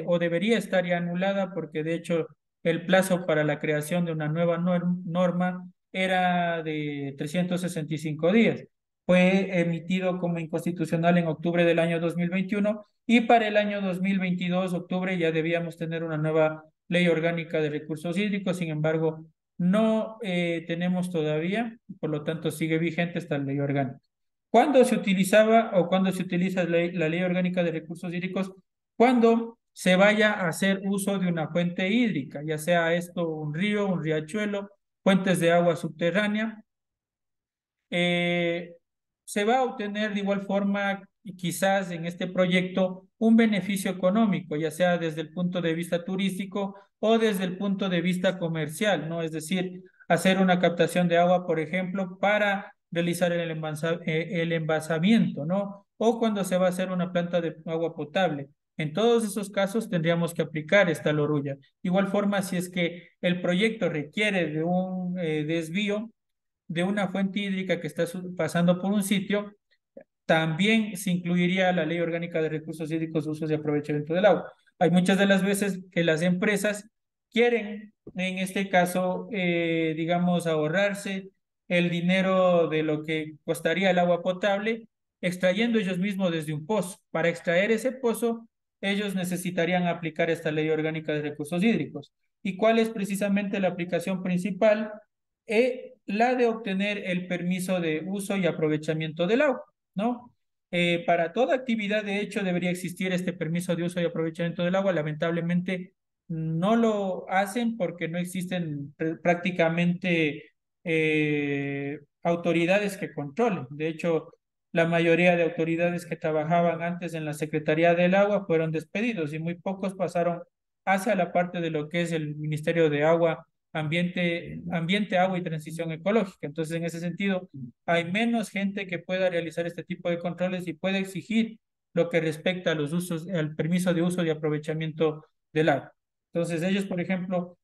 o debería estar ya anulada porque de hecho el plazo para la creación de una nueva norma era de 365 días. Fue emitido como inconstitucional en octubre del año 2021 y para el año 2022, octubre, ya debíamos tener una nueva ley orgánica de recursos hídricos. Sin embargo, no tenemos todavía, por lo tanto sigue vigente esta ley orgánica. ¿Cuándo se utilizaba o cuándo se utiliza la ley orgánica de recursos hídricos? Cuando se vaya a hacer uso de una fuente hídrica, ya sea esto un río, un riachuelo, fuentes de agua subterránea, eh, se va a obtener de igual forma, y quizás en este proyecto, un beneficio económico, ya sea desde el punto de vista turístico o desde el punto de vista comercial, ¿no? Es decir, hacer una captación de agua, por ejemplo, para realizar el envasamiento, ¿no? O cuando se va a hacer una planta de agua potable. En todos esos casos tendríamos que aplicar esta lorulla. Igual forma, si es que el proyecto requiere de un desvío, de una fuente hídrica que está pasando por un sitio, también se incluiría la Ley Orgánica de Recursos Hídricos, Usos y Aprovechamiento del Agua. Hay muchas de las veces que las empresas quieren, en este caso, digamos, ahorrarse el dinero de lo que costaría el agua potable, extrayendo ellos mismos desde un pozo. Para extraer ese pozo, ellos necesitarían aplicar esta Ley Orgánica de Recursos Hídricos. ¿Y cuál es precisamente la aplicación principal? La de obtener el permiso de uso y aprovechamiento del agua, ¿no? Para toda actividad, de hecho, debería existir este permiso de uso y aprovechamiento del agua. Lamentablemente no lo hacen porque no existen prácticamente autoridades que controlen. De hecho, la mayoría de autoridades que trabajaban antes en la Secretaría del Agua fueron despedidos y muy pocos pasaron hacia la parte de lo que es el Ministerio de Agua, Ambiente, Agua y Transición Ecológica. Entonces, en ese sentido, hay menos gente que pueda realizar este tipo de controles y puede exigir lo que respecta a los usos, al permiso de uso y aprovechamiento del agua. Entonces, ellos, por ejemplo,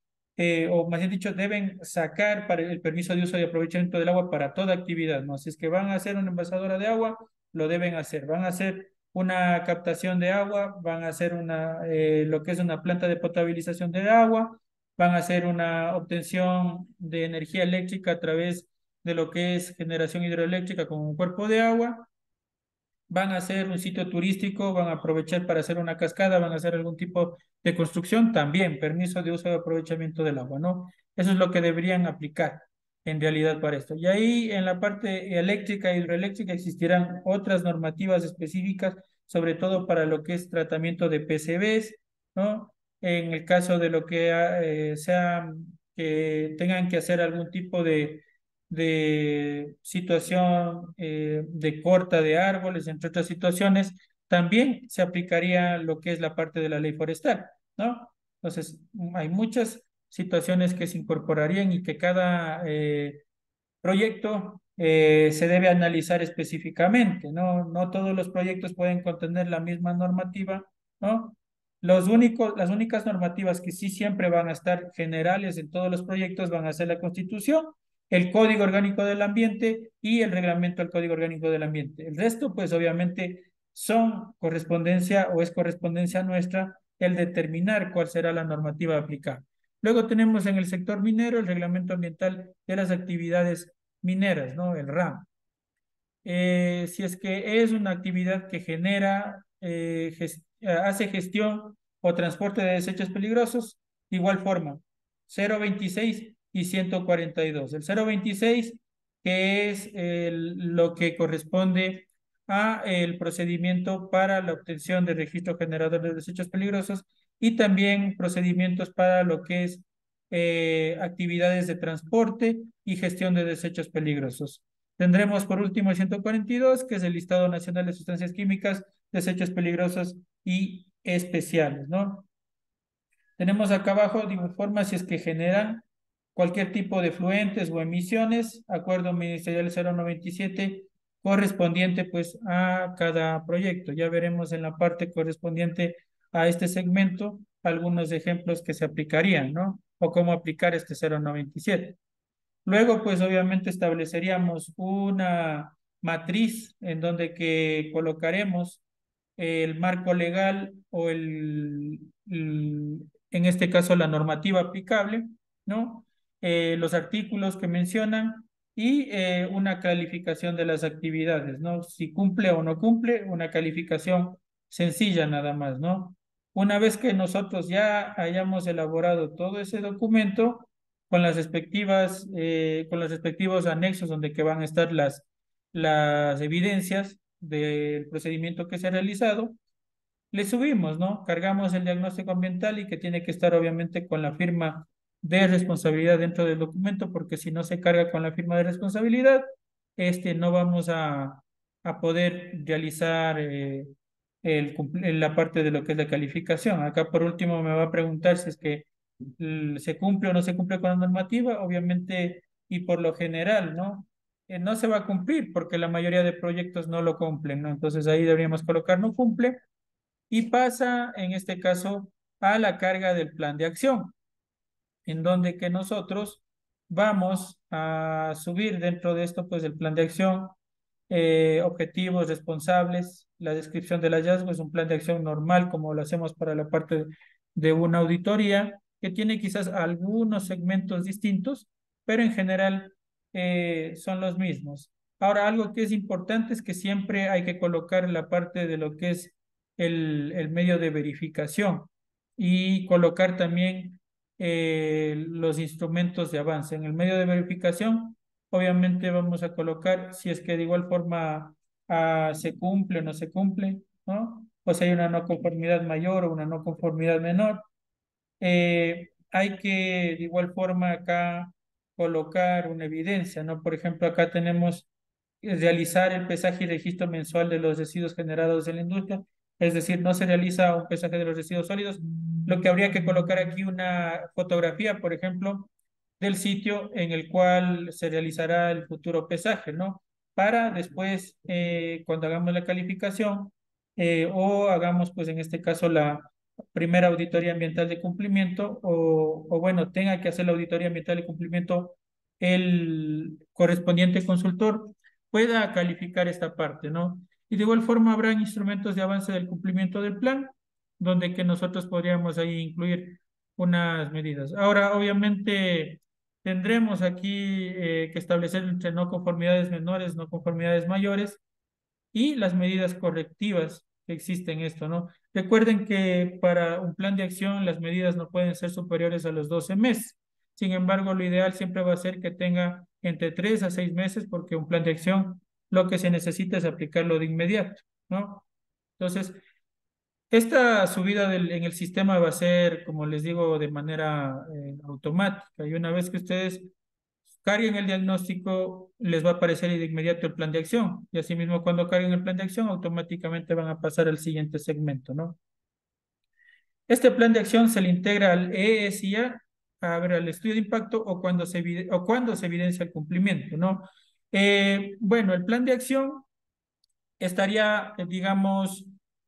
o más bien dicho, deben sacar para el permiso de uso y aprovechamiento del agua para toda actividad, ¿no? Si es que van a hacer una envasadora de agua, lo deben hacer. Van a hacer una captación de agua, van a hacer lo que es una planta de potabilización de agua, van a hacer una obtención de energía eléctrica a través de lo que es generación hidroeléctrica con un cuerpo de agua, van a hacer un sitio turístico, van a aprovechar para hacer una cascada, van a hacer algún tipo de construcción, también permiso de uso y aprovechamiento del agua, ¿no? Eso es lo que deberían aplicar en realidad para esto. Y ahí en la parte eléctrica e hidroeléctrica existirán otras normativas específicas, sobre todo para lo que es tratamiento de PCBs, ¿no? En el caso de lo que sea que tengan que hacer algún tipo de situación de corta de árboles, entre otras situaciones, también se aplicaría lo que es la parte de la ley forestal, ¿no? Entonces, hay muchas situaciones que se incorporarían y que cada proyecto se debe analizar específicamente, ¿no? No todos los proyectos pueden contener la misma normativa, ¿no? Las únicas normativas que sí siempre van a estar generales en todos los proyectos van a ser la Constitución, el Código Orgánico del Ambiente y el Reglamento del Código Orgánico del Ambiente. El resto, pues obviamente, son correspondencia o es correspondencia nuestra el determinar cuál será la normativa aplicable. Luego tenemos en el sector minero el Reglamento Ambiental de las Actividades Mineras, ¿no? El RAM. Si es que es una actividad que genera, hace gestión o transporte de desechos peligrosos, de igual forma, 026 y 142. El 026, que es lo que corresponde a el procedimiento para la obtención de registro generador de desechos peligrosos y también procedimientos para lo que es actividades de transporte y gestión de desechos peligrosos. Tendremos por último el 142, que es el listado nacional de sustancias químicas, desechos peligrosos y especiales, ¿no? Tenemos acá abajo, de forma si es que generan cualquier tipo de fluentes o emisiones, acuerdo ministerial 097, correspondiente pues a cada proyecto. Ya veremos en la parte correspondiente a este segmento algunos ejemplos que se aplicarían, ¿no? O cómo aplicar este 097. Luego, pues obviamente estableceríamos una matriz en donde que colocaremos el marco legal o en este caso la normativa aplicable, ¿no? Los artículos que mencionan y una calificación de las actividades, ¿no? Si cumple o no cumple, una calificación sencilla nada más, ¿no? Una vez que nosotros ya hayamos elaborado todo ese documento con con los respectivos anexos donde que van a estar las evidencias del procedimiento que se ha realizado, le subimos, ¿no? Cargamos el diagnóstico ambiental y que tiene que estar obviamente con la firma de responsabilidad dentro del documento, porque si no se carga con la firma de responsabilidad, no vamos a poder realizar la parte de lo que es la calificación. Acá por último me va a preguntar si es que se cumple o no se cumple con la normativa, obviamente, y por lo general, ¿no? No se va a cumplir porque la mayoría de proyectos no lo cumplen, ¿no? Entonces ahí deberíamos colocar no cumple y pasa, en este caso, a la carga del plan de acción, en donde que nosotros vamos a subir dentro de esto, pues, el plan de acción, objetivos responsables, la descripción del hallazgo es un plan de acción normal, como lo hacemos para la parte de una auditoría, que tiene quizás algunos segmentos distintos, pero en general son los mismos. Ahora, algo que es importante es que siempre hay que colocar la parte de lo que es el medio de verificación y colocar también los instrumentos de avance. En el medio de verificación, obviamente vamos a colocar, si es que de igual forma se cumple o no se cumple, ¿no? O si hay una no conformidad mayor o una no conformidad menor. Hay que de igual forma acá colocar una evidencia, ¿no? Por ejemplo, acá tenemos realizar el pesaje y registro mensual de los residuos generados en la industria, es decir, no se realiza un pesaje de los residuos sólidos, lo que habría que colocar aquí una fotografía, por ejemplo, del sitio en el cual se realizará el futuro pesaje, ¿no? Para después, cuando hagamos la calificación o hagamos, pues en este caso, la primera auditoría ambiental de cumplimiento o bueno, tenga que hacer la auditoría ambiental de cumplimiento el correspondiente consultor, pueda calificar esta parte, ¿no? Y de igual forma habrá instrumentos de avance del cumplimiento del plan, donde que nosotros podríamos ahí incluir unas medidas. Ahora, obviamente, tendremos aquí que establecer entre no conformidades menores, no conformidades mayores, y las medidas correctivas que existen en esto, ¿no? Recuerden que para un plan de acción las medidas no pueden ser superiores a los 12 meses. Sin embargo, lo ideal siempre va a ser que tenga entre 3 a 6 meses porque un plan de acción lo que se necesita es aplicarlo de inmediato, ¿no? Entonces, esta subida en el sistema va a ser, como les digo, de manera automática. Y una vez que ustedes carguen el diagnóstico, les va a aparecer de inmediato el plan de acción. Y asimismo, cuando carguen el plan de acción, automáticamente van a pasar al siguiente segmento, ¿no? Este plan de acción se le integra al ESIA, a ver, al estudio de impacto o cuando se evidencia el cumplimiento, ¿no? Bueno, el plan de acción estaría, digamos,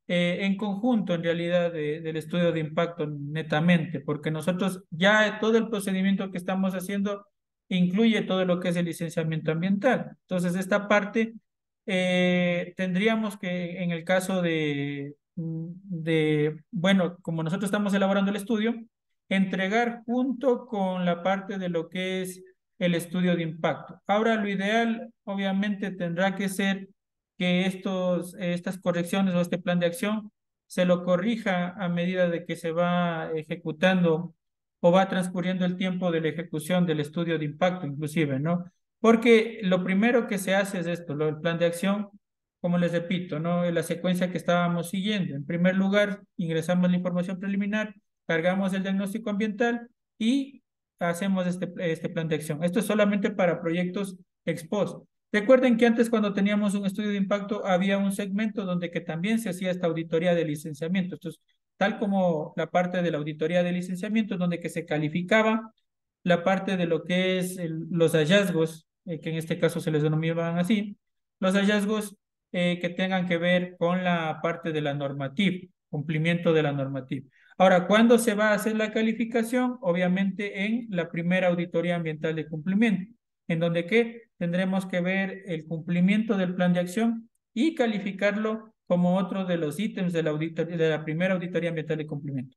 en conjunto en realidad del estudio de impacto netamente, porque nosotros ya todo el procedimiento que estamos haciendo incluye todo lo que es el licenciamiento ambiental. Entonces, esta parte tendríamos que, en el caso bueno, como nosotros estamos elaborando el estudio, entregar junto con la parte de lo que es el estudio de impacto. Ahora, lo ideal, obviamente, tendrá que ser que estas correcciones o este plan de acción se lo corrija a medida de que se va ejecutando o va transcurriendo el tiempo de la ejecución del estudio de impacto, inclusive, ¿no? Porque lo primero que se hace es esto, el plan de acción, como les repito, ¿no? En la secuencia que estábamos siguiendo. En primer lugar, ingresamos la información preliminar, cargamos el diagnóstico ambiental y hacemos este plan de acción. Esto es solamente para proyectos ex post. Recuerden que antes cuando teníamos un estudio de impacto había un segmento donde que también se hacía esta auditoría de licenciamiento. Entonces, tal como la parte de la auditoría de licenciamiento, donde que se calificaba la parte de lo que es los hallazgos, que en este caso se les denominaban así, los hallazgos que tengan que ver con la parte de la normativa, cumplimiento de la normativa. Ahora, ¿cuándo se va a hacer la calificación? Obviamente en la primera auditoría ambiental de cumplimiento, en donde ¿qué? Tendremos que ver el cumplimiento del plan de acción y calificarlo como otro de los ítems de de la primera auditoría ambiental de cumplimiento.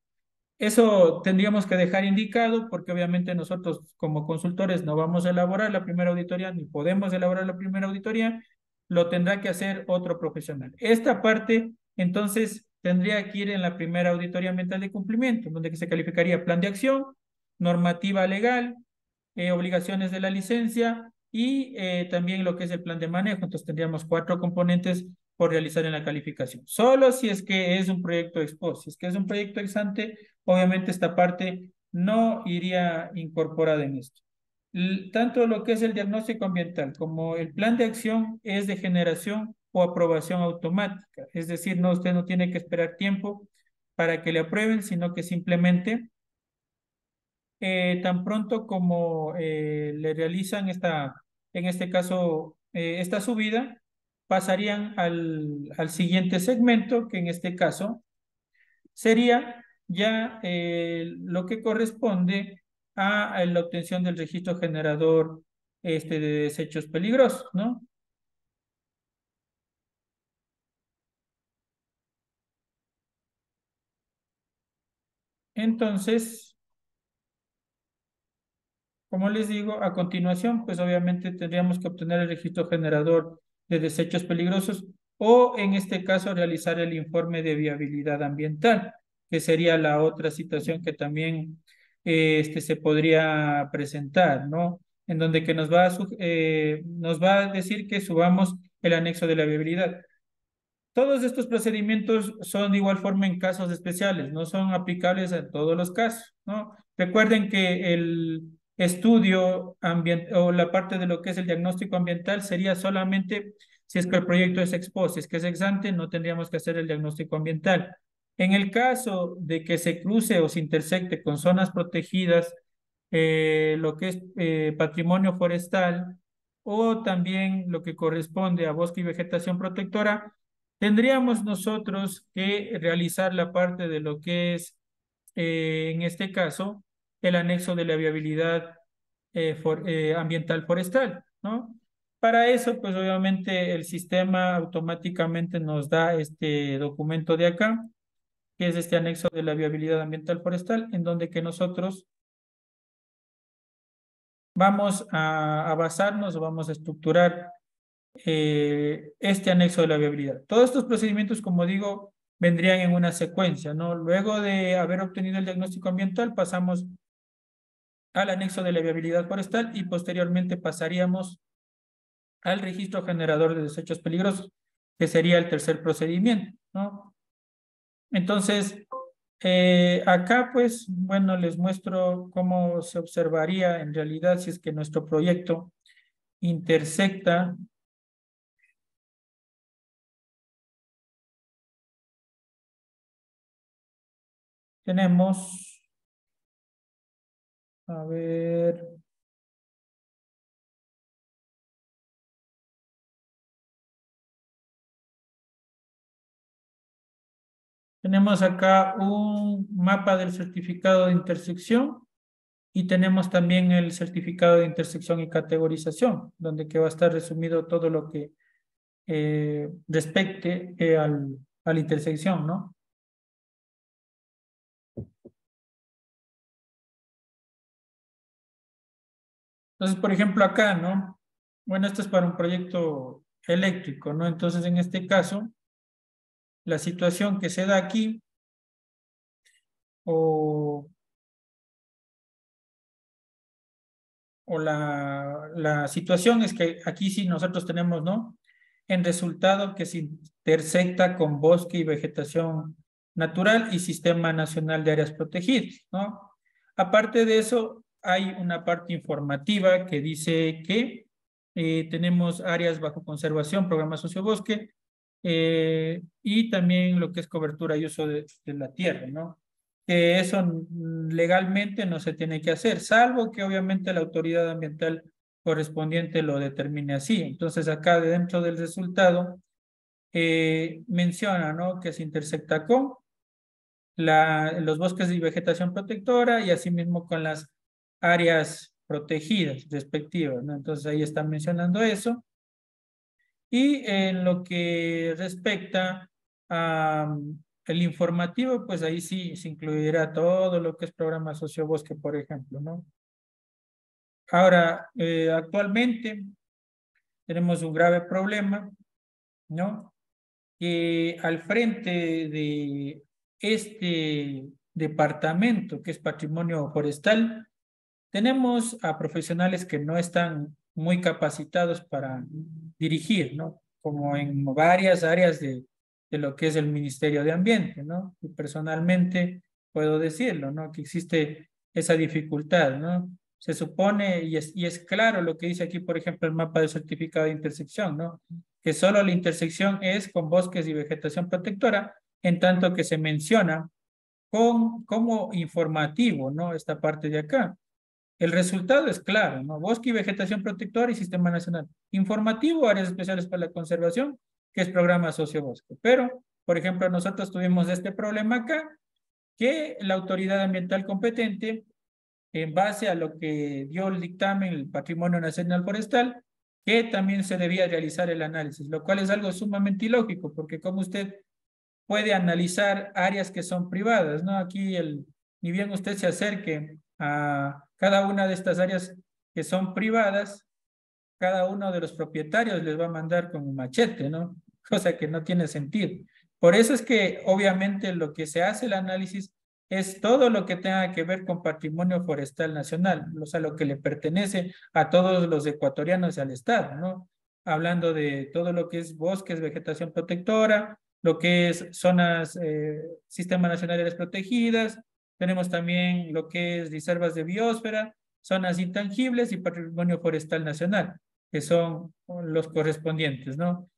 Eso tendríamos que dejar indicado porque obviamente nosotros como consultores no vamos a elaborar la primera auditoría ni podemos elaborar la primera auditoría, lo tendrá que hacer otro profesional. Esta parte entonces tendría que ir en la primera auditoría ambiental de cumplimiento, donde se calificaría plan de acción, normativa legal, obligaciones de la licencia y también lo que es el plan de manejo. Entonces tendríamos 4 componentes por realizar en la calificación. Solo si es que es un proyecto ex post, si es que es un proyecto ex ante, obviamente esta parte no iría incorporada en esto. Tanto lo que es el diagnóstico ambiental como el plan de acción es de generación o aprobación automática. Es decir, no, usted no tiene que esperar tiempo para que le aprueben, sino que simplemente tan pronto como le realizan en este caso, esta subida, pasarían al siguiente segmento, que en este caso sería ya lo que corresponde a la obtención del registro generador de desechos peligrosos, ¿no? Entonces, como les digo, a continuación, pues obviamente tendríamos que obtener el registro generador de desechos peligrosos o en este caso realizar el informe de viabilidad ambiental, que sería la otra situación que también se podría presentar, ¿no? En donde que nos va a decir que subamos el anexo de la viabilidad. Todos estos procedimientos son de igual forma en casos especiales, no son aplicables a todos los casos, ¿no? Recuerden que el estudio ambiental o la parte de lo que es el diagnóstico ambiental sería solamente si es que el proyecto es ex post, si es que es ex ante, no tendríamos que hacer el diagnóstico ambiental. En el caso de que se cruce o se intersecte con zonas protegidas, lo que es patrimonio forestal o también lo que corresponde a bosque y vegetación protectora, tendríamos nosotros que realizar la parte de lo que es, en este caso, el anexo de la viabilidad ambiental forestal, ¿no? Para eso, pues obviamente el sistema automáticamente nos da este documento de acá, que es este anexo de la viabilidad ambiental forestal, en donde que nosotros vamos a basarnos o vamos a estructurar este anexo de la viabilidad. Todos estos procedimientos, como digo, vendrían en una secuencia, ¿no? Luego de haber obtenido el diagnóstico ambiental, pasamos al anexo de la viabilidad forestal y posteriormente pasaríamos al registro generador de desechos peligrosos, que sería el tercer procedimiento, ¿no? Entonces, acá, pues, bueno, les muestro cómo se observaría en realidad si es que nuestro proyecto intersecta. Tenemos, a ver, tenemos acá un mapa del certificado de intersección y tenemos también el certificado de intersección y categorización, donde que va a estar resumido todo lo que respecte a la intersección, ¿no? Entonces, por ejemplo, acá, ¿no? Bueno, esto es para un proyecto eléctrico, ¿no? Entonces, en este caso, la situación que se da aquí, o, o la situación es que aquí sí nosotros tenemos, ¿no? En resultado que se intersecta con bosque y vegetación natural y Sistema Nacional de Áreas Protegidas, ¿no? Aparte de eso, hay una parte informativa que dice que tenemos áreas bajo conservación, programa sociobosque, y también lo que es cobertura y uso de la tierra, ¿no? Que eso legalmente no se tiene que hacer, salvo que obviamente la autoridad ambiental correspondiente lo determine así. Entonces acá dentro del resultado menciona, ¿no? Que se intersecta con los bosques y vegetación protectora y asimismo con las áreas protegidas respectivas, ¿no? Entonces ahí están mencionando eso. Y en lo que respecta a el informativo, pues ahí sí se incluirá todo lo que es programa sociobosque, por ejemplo, ¿no? Ahora, actualmente tenemos un grave problema, ¿no? Que al frente de este departamento, que es patrimonio forestal, tenemos a profesionales que no están muy capacitados para dirigir, ¿no? Como en varias áreas de lo que es el Ministerio de Ambiente, ¿no? Y personalmente puedo decirlo, ¿no? Que existe esa dificultad, ¿no? Se supone, y es claro lo que dice aquí, por ejemplo, el mapa de certificado de intersección, ¿no? Que solo la intersección es con bosques y vegetación protectora, en tanto que se menciona como informativo, ¿no? Esta parte de acá. El resultado es claro, ¿no? Bosque y vegetación protectora y Sistema Nacional. Informativo, áreas especiales para la conservación, que es programa sociobosque. Pero, por ejemplo, nosotros tuvimos este problema acá, que la autoridad ambiental competente, en base a lo que dio el dictamen, el Patrimonio Nacional Forestal, que también se debía realizar el análisis, lo cual es algo sumamente ilógico, porque como usted puede analizar áreas que son privadas, ¿no? Aquí ni bien usted se acerque a cada una de estas áreas que son privadas, cada uno de los propietarios les va a mandar con un machete, ¿no? Cosa que no tiene sentido. Por eso es que obviamente lo que se hace el análisis es todo lo que tenga que ver con patrimonio forestal nacional, o sea, lo que le pertenece a todos los ecuatorianos y al Estado, ¿no? hablando de todo lo que es bosques, vegetación protectora, lo que es zonas, Sistema Nacional de Áreas Protegidas, tenemos también lo que es reservas de biosfera, zonas intangibles y patrimonio forestal nacional, que son los correspondientes, ¿no?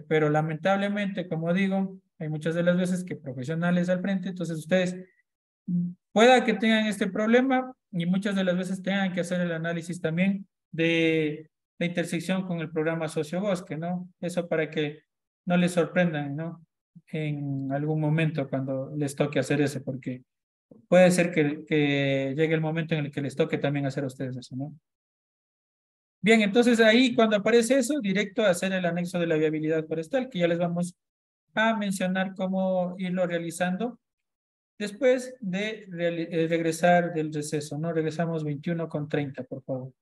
Pero lamentablemente, como digo, hay muchas de las veces que profesionales al frente, entonces ustedes pueda que tengan este problema y muchas de las veces tengan que hacer el análisis también de la intersección con el programa Sociobosque, ¿no? Eso para que no les sorprendan, ¿no? En algún momento cuando les toque hacer eso, porque puede ser que llegue el momento en el que les toque también hacer a ustedes eso, ¿no? Bien, entonces ahí cuando aparece eso, directo a hacer el anexo de la viabilidad forestal, que ya les vamos a mencionar cómo irlo realizando después de regresar del receso, ¿no? Regresamos 21:30, por favor.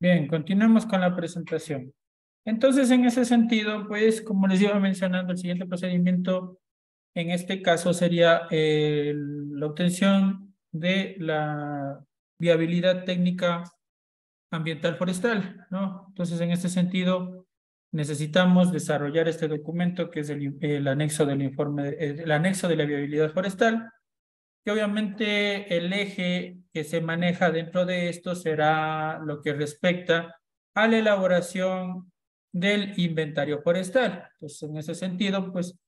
Bien, continuemos con la presentación. Entonces, en ese sentido, pues, como les iba mencionando, el siguiente procedimiento en este caso sería la obtención de la viabilidad técnica ambiental forestal, ¿no? Entonces, en este sentido, necesitamos desarrollar este documento que es el anexo del informe, el anexo de la viabilidad forestal, que obviamente el eje que se maneja dentro de esto será lo que respecta a la elaboración del inventario forestal. Entonces, en ese sentido, pues,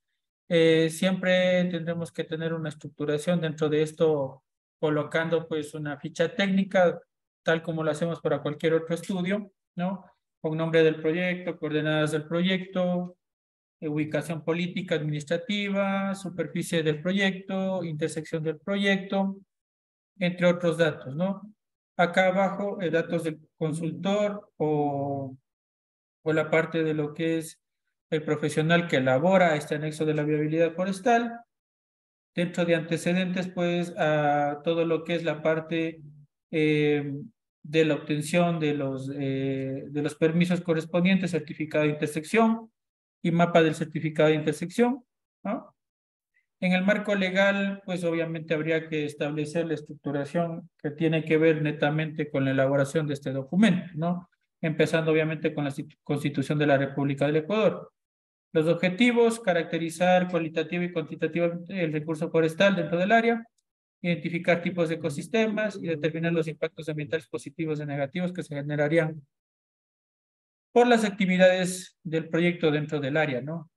siempre tendremos que tener una estructuración dentro de esto, colocando pues una ficha técnica, tal como lo hacemos para cualquier otro estudio, ¿no? Con nombre del proyecto, coordenadas del proyecto, ubicación política administrativa, superficie del proyecto, intersección del proyecto, entre otros datos, ¿no? Acá abajo, datos del consultor o la parte de lo que es el profesional que elabora este anexo de la viabilidad forestal. Dentro de antecedentes, pues, a todo lo que es la parte de la obtención de los permisos correspondientes, certificado de intersección y mapa del certificado de intersección, ¿no? En el marco legal, pues obviamente habría que establecer la estructuración que tiene que ver netamente con la elaboración de este documento, ¿no? Empezando obviamente con la Constitución de la República del Ecuador. Los objetivos, caracterizar cualitativa y cuantitativamente el recurso forestal dentro del área, identificar tipos de ecosistemas y determinar los impactos ambientales positivos y negativos que se generarían por las actividades del proyecto dentro del área, ¿no?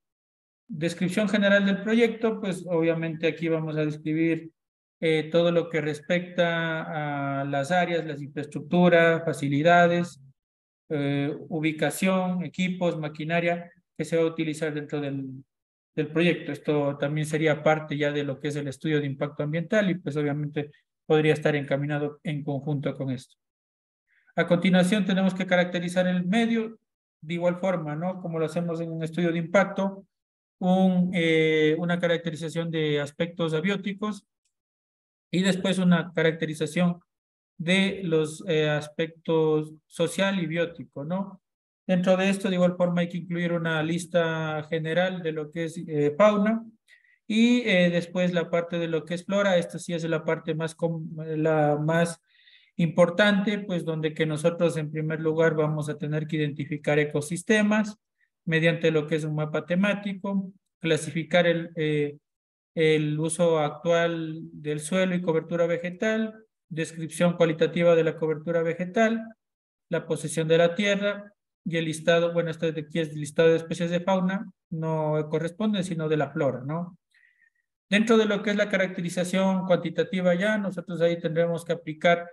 Descripción general del proyecto, pues obviamente aquí vamos a describir todo lo que respecta a las áreas, las infraestructuras, facilidades, ubicación, equipos, maquinaria que se va a utilizar dentro del proyecto. Esto también sería parte ya de lo que es el estudio de impacto ambiental y pues obviamente podría estar encaminado en conjunto con esto. A continuación tenemos que caracterizar el medio de igual forma, ¿no? Como lo hacemos en un estudio de impacto, una caracterización de aspectos abióticos y después una caracterización de los aspectos social y biótico, ¿no? Dentro de esto, de igual forma, hay que incluir una lista general de lo que es fauna y después la parte de lo que es flora. Esta sí es la más importante, pues donde que nosotros en primer lugar vamos a tener que identificar ecosistemas mediante lo que es un mapa temático, clasificar el uso actual del suelo y cobertura vegetal, descripción cualitativa de la cobertura vegetal, la posesión de la tierra y el listado, bueno, esto de aquí es el listado de especies de fauna, no corresponde, sino de la flora, ¿no? Dentro de lo que es la caracterización cuantitativa ya, nosotros ahí tendremos que aplicar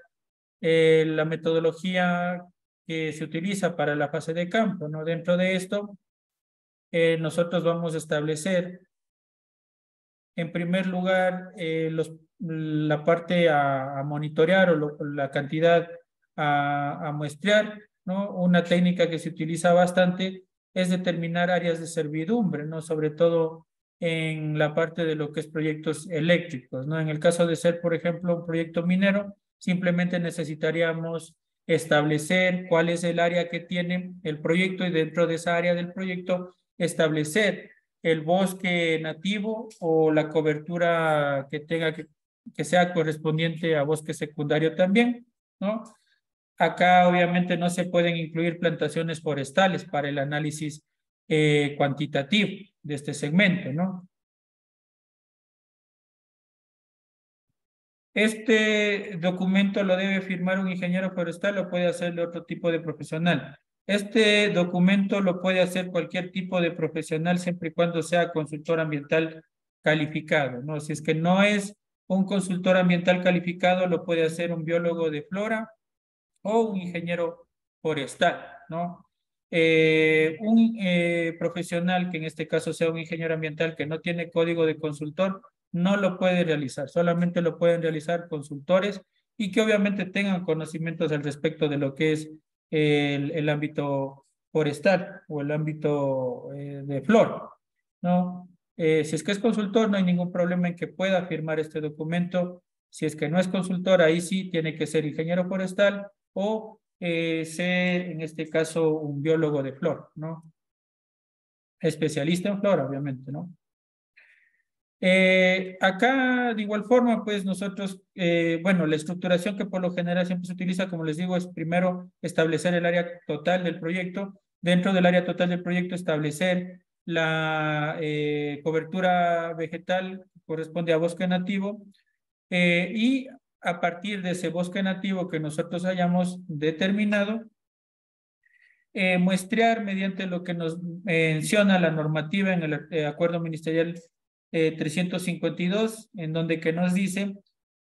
la metodología que se utiliza para la fase de campo, ¿no? Dentro de esto, nosotros vamos a establecer en primer lugar, la parte a monitorear o la cantidad a muestrear, ¿no? Una técnica que se utiliza bastante es determinar áreas de servidumbre, ¿no? Sobre todo en la parte de lo que es proyectos eléctricos, ¿no? En el caso de ser, por ejemplo, un proyecto minero, simplemente necesitaríamos establecer cuál es el área que tiene el proyecto y dentro de esa área del proyecto establecer el bosque nativo o la cobertura que sea correspondiente a bosque secundario también, ¿no? Acá obviamente no se pueden incluir plantaciones forestales para el análisis cuantitativo de este segmento, ¿no? Este documento lo debe firmar un ingeniero forestal o puede hacerlo otro tipo de profesional. Este documento lo puede hacer cualquier tipo de profesional siempre y cuando sea consultor ambiental calificado, ¿no? Si es que no es un consultor ambiental calificado, lo puede hacer un biólogo de flora o un ingeniero forestal, ¿no? Un profesional que en este caso sea un ingeniero ambiental que no tiene código de consultor, no lo puede realizar, solamente lo pueden realizar consultores y que obviamente tengan conocimientos al respecto de lo que es el ámbito forestal o el ámbito de flora, ¿no? Si es que es consultor, no hay ningún problema en que pueda firmar este documento. Si es que no es consultor, ahí sí tiene que ser ingeniero forestal o ser en este caso un biólogo de flora, ¿no? Especialista en flora, obviamente, ¿no? Acá, de igual forma, pues nosotros, bueno, la estructuración que por lo general siempre se utiliza, como les digo, es primero establecer el área total del proyecto. Dentro del área total del proyecto, establecer la cobertura vegetal que corresponde a bosque nativo y a partir de ese bosque nativo que nosotros hayamos determinado, muestrear mediante lo que nos menciona la normativa en el acuerdo ministerial 352, en donde que nos dice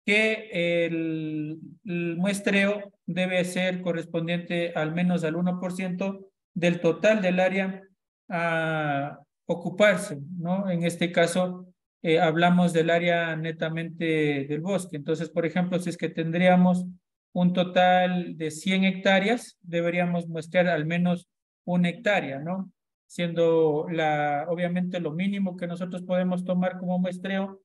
que el muestreo debe ser correspondiente al menos al 1% del total del área a ocuparse, ¿no? En este caso, hablamos del área netamente del bosque. Entonces, por ejemplo, si es que tendríamos un total de 100 hectáreas, deberíamos muestrear al menos 1 hectárea, ¿no? Siendo obviamente lo mínimo que nosotros podemos tomar como muestreo,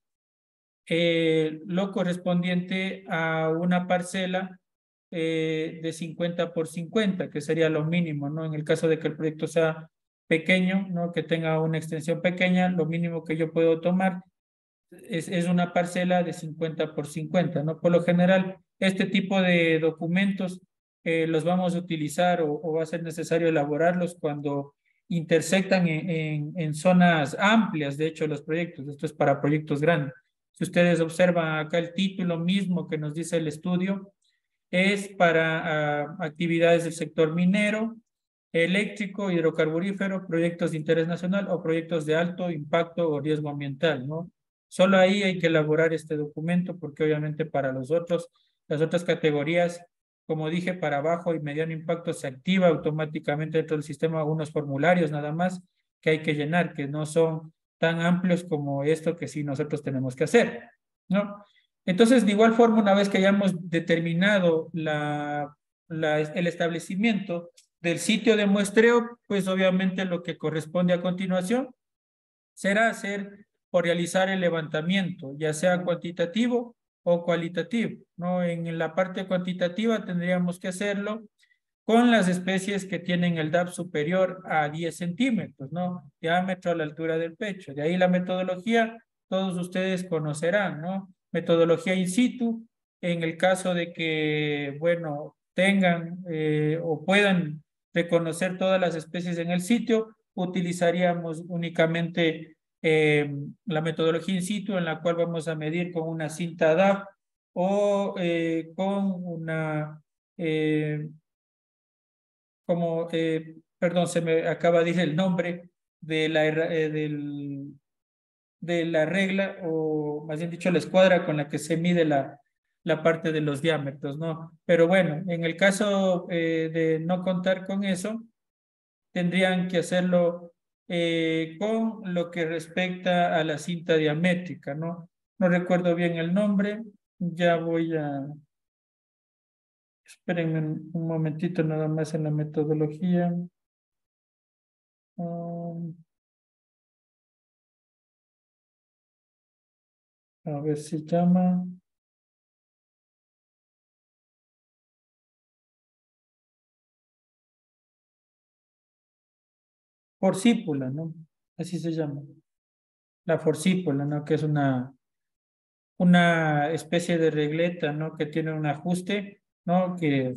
lo correspondiente a una parcela de 50 por 50, que sería lo mínimo, ¿no? En el caso de que el proyecto sea pequeño, ¿no? Que tenga una extensión pequeña, lo mínimo que yo puedo tomar es una parcela de 50 por 50, ¿no? Por lo general, este tipo de documentos los vamos a utilizar o va a ser necesario elaborarlos cuando intersectan en zonas amplias, de hecho, los proyectos. Esto es para proyectos grandes. Si ustedes observan acá el título mismo que nos dice el estudio, es para actividades del sector minero, eléctrico, hidrocarburífero, proyectos de interés nacional o proyectos de alto impacto o riesgo ambiental, ¿no? Solo ahí hay que elaborar este documento porque obviamente para las otras categorías, como dije, para bajo y mediano impacto se activa automáticamente dentro del sistema unos formularios nada más que hay que llenar, que no son tan amplios como esto que sí nosotros tenemos que hacer, ¿no? Entonces, de igual forma, una vez que hayamos determinado el establecimiento del sitio de muestreo, pues obviamente lo que corresponde a continuación será hacer o realizar el levantamiento, ya sea cuantitativo o cualitativo, ¿no? En la parte cuantitativa tendríamos que hacerlo con las especies que tienen el DAP superior a 10 centímetros, ¿no? Diámetro a la altura del pecho. De ahí la metodología, todos ustedes conocerán, ¿no? Metodología in situ, en el caso de que, bueno, tengan o puedan reconocer todas las especies en el sitio, utilizaríamos únicamente la metodología in situ, en la cual vamos a medir con una cinta DAP o con una perdón, se me acaba de ir el nombre de de la regla, o más bien dicho, la escuadra con la que se mide la parte de los diámetros, ¿no? Pero bueno, en el caso de no contar con eso, tendrían que hacerlo con lo que respecta a la cinta diamétrica, ¿no? No recuerdo bien el nombre, ya voy a... Espérenme un momentito nada más en la metodología. A ver si llama forcípula, ¿no? Así se llama. La forcípula, ¿no? Que es una especie de regleta, ¿no? Que tiene un ajuste, ¿no? Que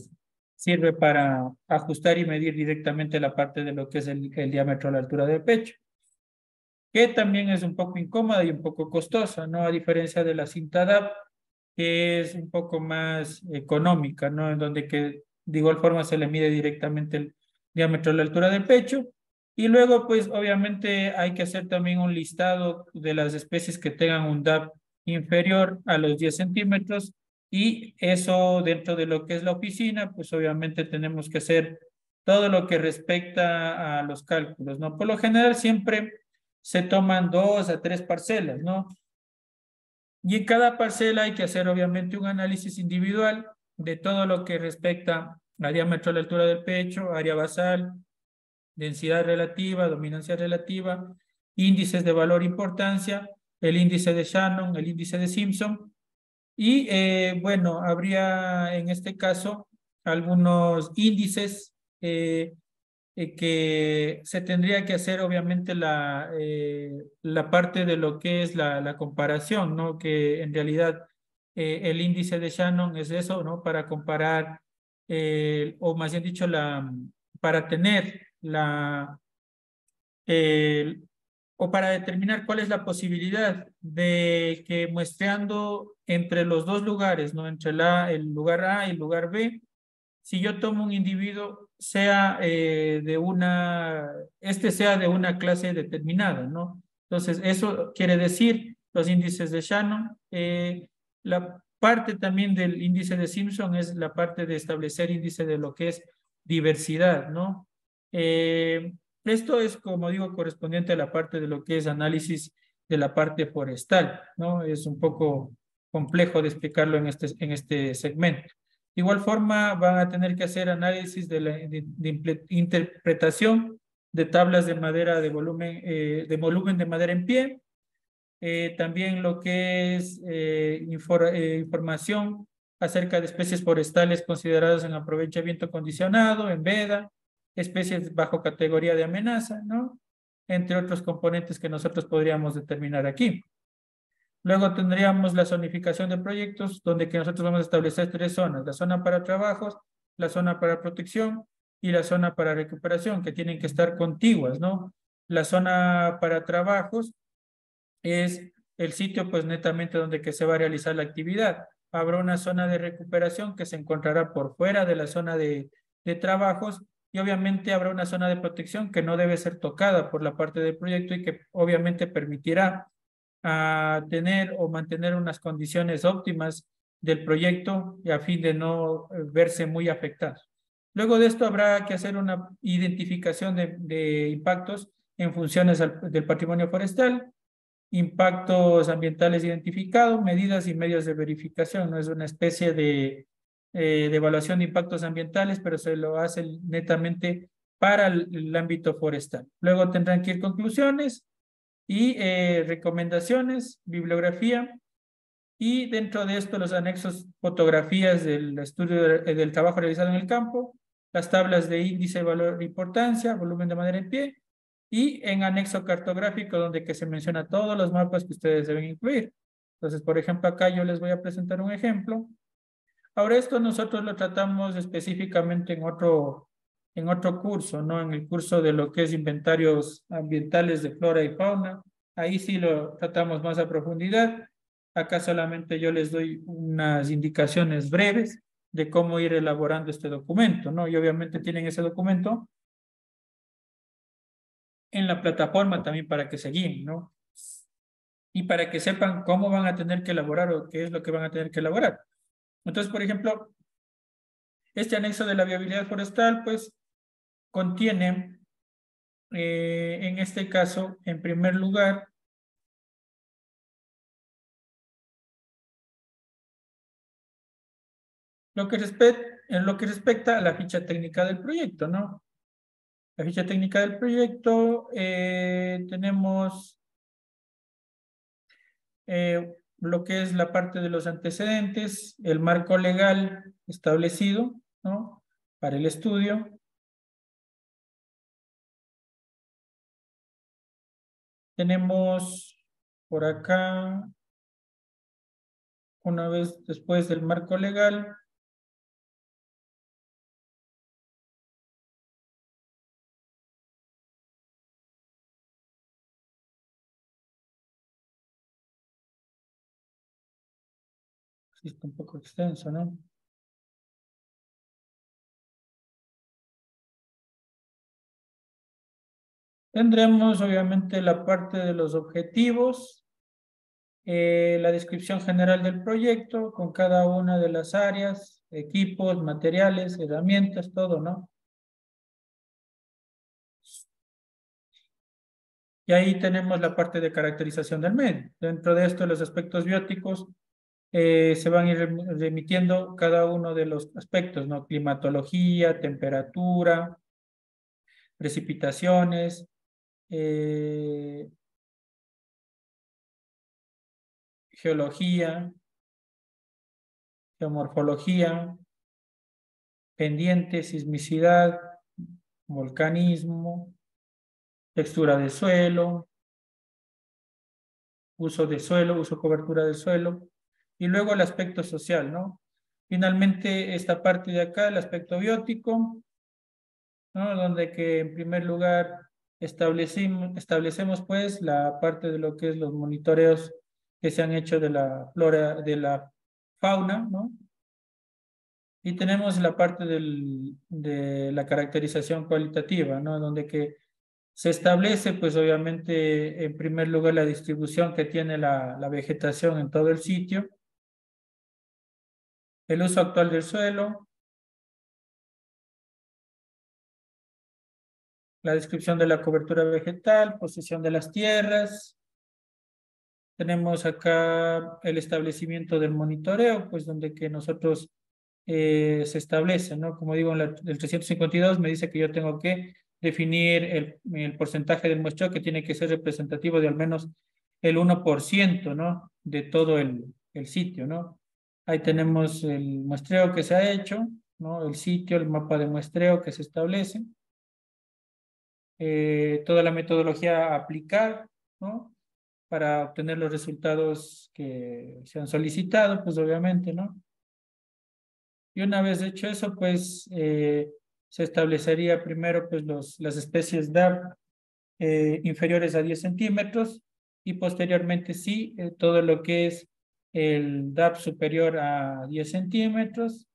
sirve para ajustar y medir directamente la parte de lo que es el diámetro a la altura del pecho, que también es un poco incómoda y un poco costosa, ¿no? A diferencia de la cinta DAP, que es un poco más económica, ¿no? En donde que de igual forma se le mide directamente el diámetro a la altura del pecho. Y luego, pues obviamente hay que hacer también un listado de las especies que tengan un DAP inferior a los 10 centímetros y eso dentro de lo que es la oficina, pues obviamente tenemos que hacer todo lo que respecta a los cálculos, ¿no? Por lo general siempre se toman 2 a 3 parcelas, ¿no? Y en cada parcela hay que hacer obviamente un análisis individual de todo lo que respecta a diámetro a la altura del pecho, área basal, densidad relativa, dominancia relativa, índices de valor importancia, el índice de Shannon, el índice de Simpson. Y bueno, habría en este caso algunos índices que se tendría que hacer obviamente la parte de lo que es la comparación, ¿no? Que en realidad el índice de Shannon es eso, ¿no? Para comparar, o más bien dicho, para tener eh, o para determinar cuál es la posibilidad de que muestreando entre los dos lugares, ¿no? Entre el lugar A y el lugar B, si yo tomo un individuo, sea este sea de una clase determinada, ¿no? Entonces, eso quiere decir los índices de Shannon. La parte también del índice de Simpson es la parte de establecer índice de lo que es diversidad, ¿no? Esto es, como digo, correspondiente a la parte de lo que es análisis de la parte forestal, ¿no? Es un poco complejo de explicarlo en este segmento. De igual forma, van a tener que hacer análisis de interpretación de tablas de madera de volumen de madera en pie. También lo que es información acerca de especies forestales consideradas en aprovechamiento condicionado, en veda, especies bajo categoría de amenaza, ¿no? Entre otros componentes que nosotros podríamos determinar aquí. Luego tendríamos la zonificación de proyectos, donde que nosotros vamos a establecer tres zonas: la zona para trabajos, la zona para protección y la zona para recuperación, que tienen que estar contiguas, ¿no? La zona para trabajos es el sitio, pues netamente donde que se va a realizar la actividad. Habrá una zona de recuperación que se encontrará por fuera de la zona de trabajos, y obviamente habrá una zona de protección que no debe ser tocada por la parte del proyecto y que obviamente permitirá a tener o mantener unas condiciones óptimas del proyecto y a fin de no verse muy afectados. Luego de esto habrá que hacer una identificación de impactos en funciones del patrimonio forestal, impactos ambientales identificados, medidas y medios de verificación. No es una especie de evaluación de impactos ambientales, pero se lo hace netamente para el ámbito forestal. Luego tendrán que ir conclusiones y recomendaciones, bibliografía, y dentro de esto los anexos, fotografías del estudio del trabajo realizado en el campo, las tablas de índice, valor de importancia, volumen de madera en pie, y en anexo cartográfico donde que se menciona todos los mapas que ustedes deben incluir. Entonces, por ejemplo, acá yo les voy a presentar un ejemplo. Ahora esto nosotros lo tratamos específicamente en otro curso, ¿no? En el curso de lo que es inventarios ambientales de flora y fauna. Ahí sí lo tratamos más a profundidad. Acá solamente yo les doy unas indicaciones breves de cómo ir elaborando este documento, ¿no? Y obviamente tienen ese documento en la plataforma también para que se guíen, ¿no? Y para que sepan cómo van a tener que elaborar o qué es lo que van a tener que elaborar. Entonces, por ejemplo, este anexo de la viabilidad forestal, pues, contiene, en este caso, en primer lugar, en lo que respecta a la ficha técnica del proyecto, ¿no? La ficha técnica del proyecto, tenemos lo que es la parte de los antecedentes, el marco legal establecido, ¿no? Para el estudio. Tenemos por acá, una vez después del marco legal, sí está un poco extenso, ¿no? Tendremos obviamente la parte de los objetivos, la descripción general del proyecto con cada una de las áreas, equipos, materiales, herramientas, todo, ¿no? Y ahí tenemos la parte de caracterización del medio. Dentro de esto, los aspectos bióticos se van a ir remitiendo cada uno de los aspectos, ¿no? Climatología, temperatura, precipitaciones, eh, geología, geomorfología, pendiente, sismicidad, volcanismo, textura de suelo, uso cobertura del suelo, y luego el aspecto social, ¿no? Finalmente, esta parte de acá, el aspecto biótico, ¿no? Donde que en primer lugar establecemos pues la parte de lo que es los monitoreos que se han hecho de la flora, de la fauna, ¿no? Y tenemos la parte de la caracterización cualitativa, ¿no? Donde que se establece, pues obviamente, en primer lugar, la distribución que tiene la vegetación en todo el sitio, el uso actual del suelo, la descripción de la cobertura vegetal, posesión de las tierras. Tenemos acá el establecimiento del monitoreo, pues donde que nosotros se establece, ¿no? Como digo, en el 352 me dice que yo tengo que definir el porcentaje del muestreo que tiene que ser representativo de al menos el 1%, ¿no? De todo el sitio, ¿no? Ahí tenemos el muestreo que se ha hecho, ¿no? El sitio, el mapa de muestreo que se establece, toda la metodología a aplicar, ¿no? Para obtener los resultados que se han solicitado, pues obviamente, ¿no? Y una vez hecho eso, pues se establecería primero pues las especies DAB inferiores a 10 centímetros y posteriormente sí, todo lo que es el DAB superior a 10 centímetros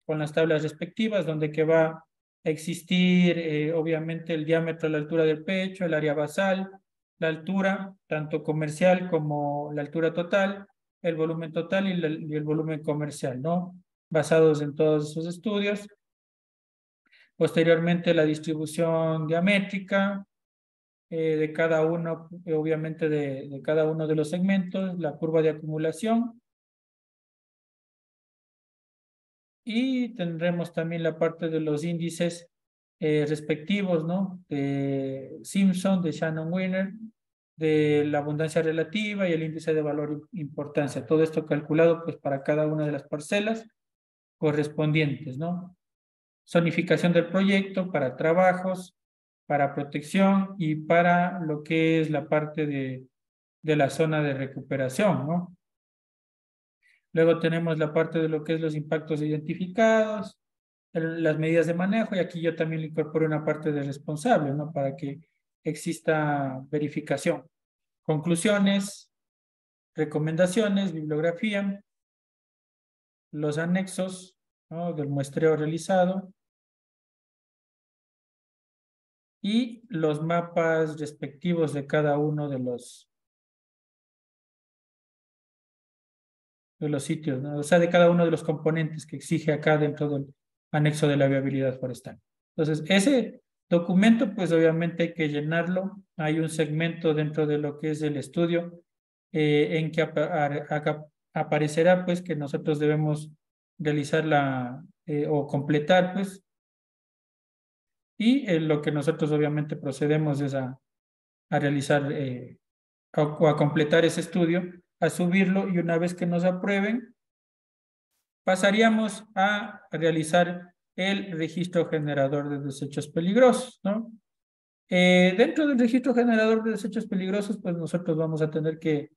con las tablas respectivas, donde que va a existir obviamente el diámetro a la altura del pecho, el área basal, la altura, tanto comercial como la altura total, el volumen total y el volumen comercial, ¿no? Basados en todos esos estudios. Posteriormente, la distribución diamétrica de cada uno, obviamente de cada uno de los segmentos, la curva de acumulación. Y tendremos también la parte de los índices respectivos, ¿no? De Simpson, de Shannon-Wiener, de la abundancia relativa y el índice de valor importancia. Todo esto calculado pues para cada una de las parcelas correspondientes, ¿no? Zonificación del proyecto para trabajos, para protección y para lo que es la parte de la zona de recuperación, ¿no? Luego tenemos la parte de lo que es los impactos identificados, las medidas de manejo, y aquí yo también le incorporo una parte de responsable, ¿no? Para que exista verificación. Conclusiones, recomendaciones, bibliografía, los anexos, ¿no? Del muestreo realizado y los mapas respectivos de cada uno de los sitios, ¿no? O sea, de cada uno de los componentes que exige acá dentro del anexo de la viabilidad forestal. Entonces, ese documento, pues obviamente hay que llenarlo. Hay un segmento dentro de lo que es el estudio en que aparecerá, pues, que nosotros debemos realizar o completar, pues, y lo que nosotros obviamente procedemos es a realizar o a completar ese estudio, a subirlo y una vez que nos aprueben, pasaríamos a realizar el registro generador de desechos peligrosos, ¿no? Dentro del registro generador de desechos peligrosos, pues nosotros vamos a tener que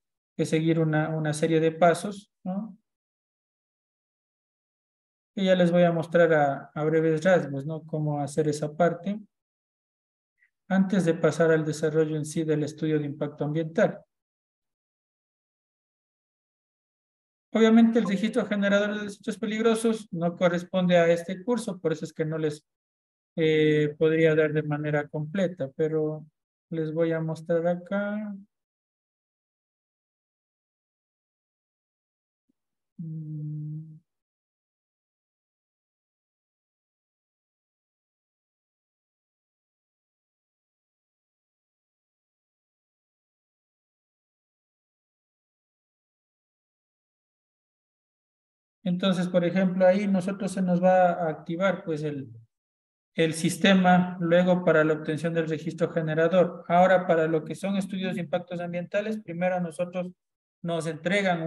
seguir una serie de pasos, ¿no? Y ya les voy a mostrar a breves rasgos, ¿no? Cómo hacer esa parte antes de pasar al desarrollo en sí del estudio de impacto ambiental. Obviamente el registro generador de desechos peligrosos no corresponde a este curso, por eso es que no les podría dar de manera completa, pero les voy a mostrar acá. Mm, Entonces, por ejemplo, ahí nosotros se nos va a activar pues el sistema luego para la obtención del registro generador. Ahora, para lo que son estudios de impactos ambientales, primero a nosotros nos entregan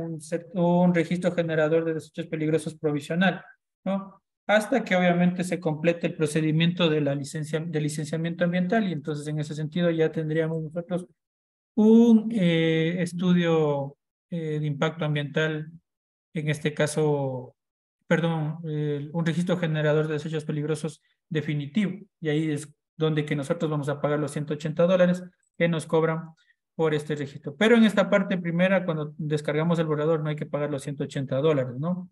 un registro generador de desechos peligrosos provisional, ¿no? hasta que obviamente se complete el procedimiento de la de licenciamiento ambiental y entonces en ese sentido ya tendríamos nosotros un estudio de impacto ambiental, en este caso, perdón, un registro generador de desechos peligrosos definitivo. Y ahí es donde que nosotros vamos a pagar los $180 que nos cobran por este registro. Pero en esta parte primera, cuando descargamos el borrador, no hay que pagar los $180, ¿no?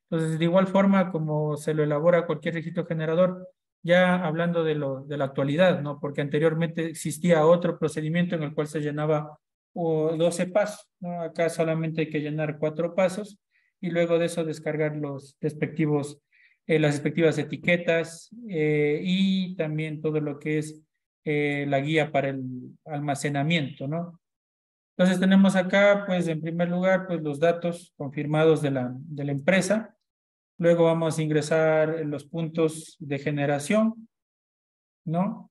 Entonces, de igual forma, como se lo elabora cualquier registro generador, ya hablando de la actualidad, ¿no? Porque anteriormente existía otro procedimiento en el cual se llenaba 12 pasos, ¿no? Acá solamente hay que llenar 4 pasos y luego de eso descargar los respectivos, las respectivas etiquetas y también todo lo que es la guía para el almacenamiento, ¿no? Entonces tenemos acá, pues en primer lugar, pues los datos confirmados de la empresa. Luego vamos a ingresar los puntos de generación, ¿no?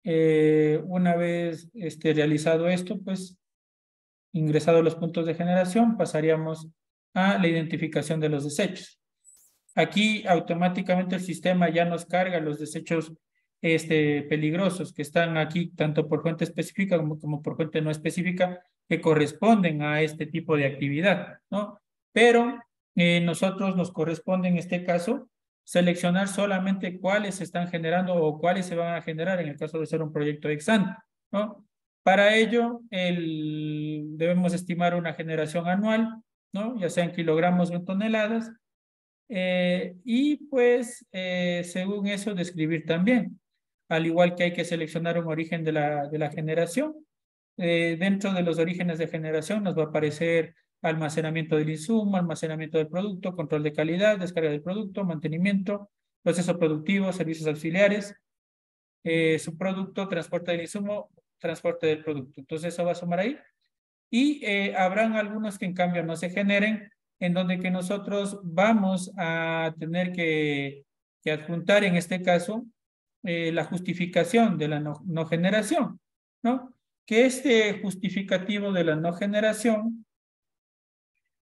Una vez realizado esto, pues ingresado los puntos de generación, pasaríamos a la identificación de los desechos. Aquí automáticamente el sistema ya nos carga los desechos peligrosos que están aquí tanto por fuente específica como por fuente no específica que corresponden a este tipo de actividad, ¿no? Pero nosotros nos corresponde en este caso seleccionar solamente cuáles se están generando o cuáles se van a generar en el caso de ser un proyecto ex ante, ¿no? Para ello, debemos estimar una generación anual, ¿no? Ya sea en kilogramos o en toneladas, y pues, según eso, describir también. Al igual que hay que seleccionar un origen de la generación, dentro de los orígenes de generación nos va a aparecer almacenamiento del insumo, almacenamiento del producto, control de calidad, descarga del producto, mantenimiento, proceso productivo, servicios auxiliares, subproducto, transporte del insumo, transporte del producto. Entonces eso va a sumar ahí. Y habrán algunos que en cambio no se generen, en donde que nosotros vamos a tener que adjuntar en este caso la justificación de la no generación, ¿no? Que este justificativo de la no generación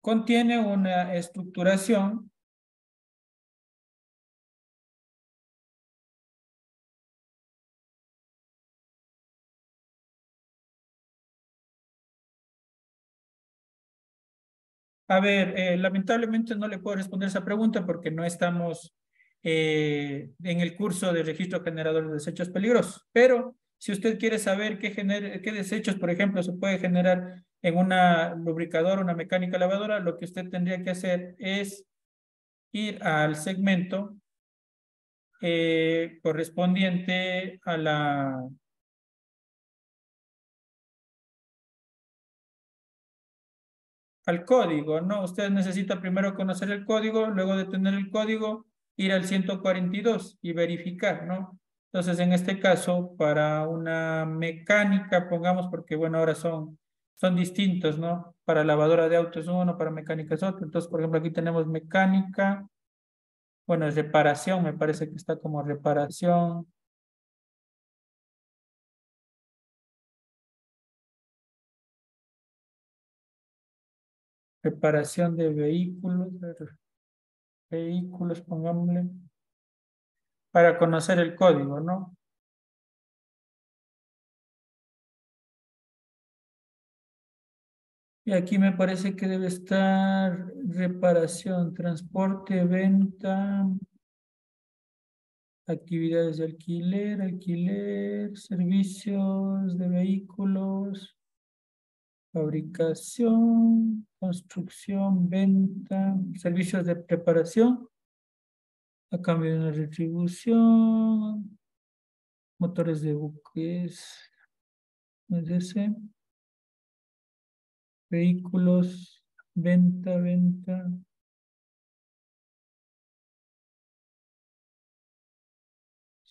contiene una estructuración. A ver, lamentablemente no le puedo responder esa pregunta porque no estamos en el curso de registro generador de desechos peligrosos. Pero si usted quiere saber qué desechos, por ejemplo, se puede generar en una lubricadora, una mecánica lavadora, lo que usted tendría que hacer es ir al segmento correspondiente a al código, ¿no? Usted necesita primero conocer el código, luego de tener el código, ir al 142 y verificar, ¿no? Entonces, en este caso, para una mecánica, pongamos, porque bueno, ahora son distintos, ¿no? Para lavadora de autos uno, para mecánica es otro. Entonces, por ejemplo, aquí tenemos mecánica, bueno, es reparación, me parece que está como reparación de vehículos, pongámosle, para conocer el código, ¿no? Y aquí me parece que debe estar reparación, transporte, venta, actividades de alquiler, servicios de vehículos, fabricación, construcción, venta, servicios de preparación, a cambio de una retribución, motores de buques, ¿no es ese? Vehículos, venta,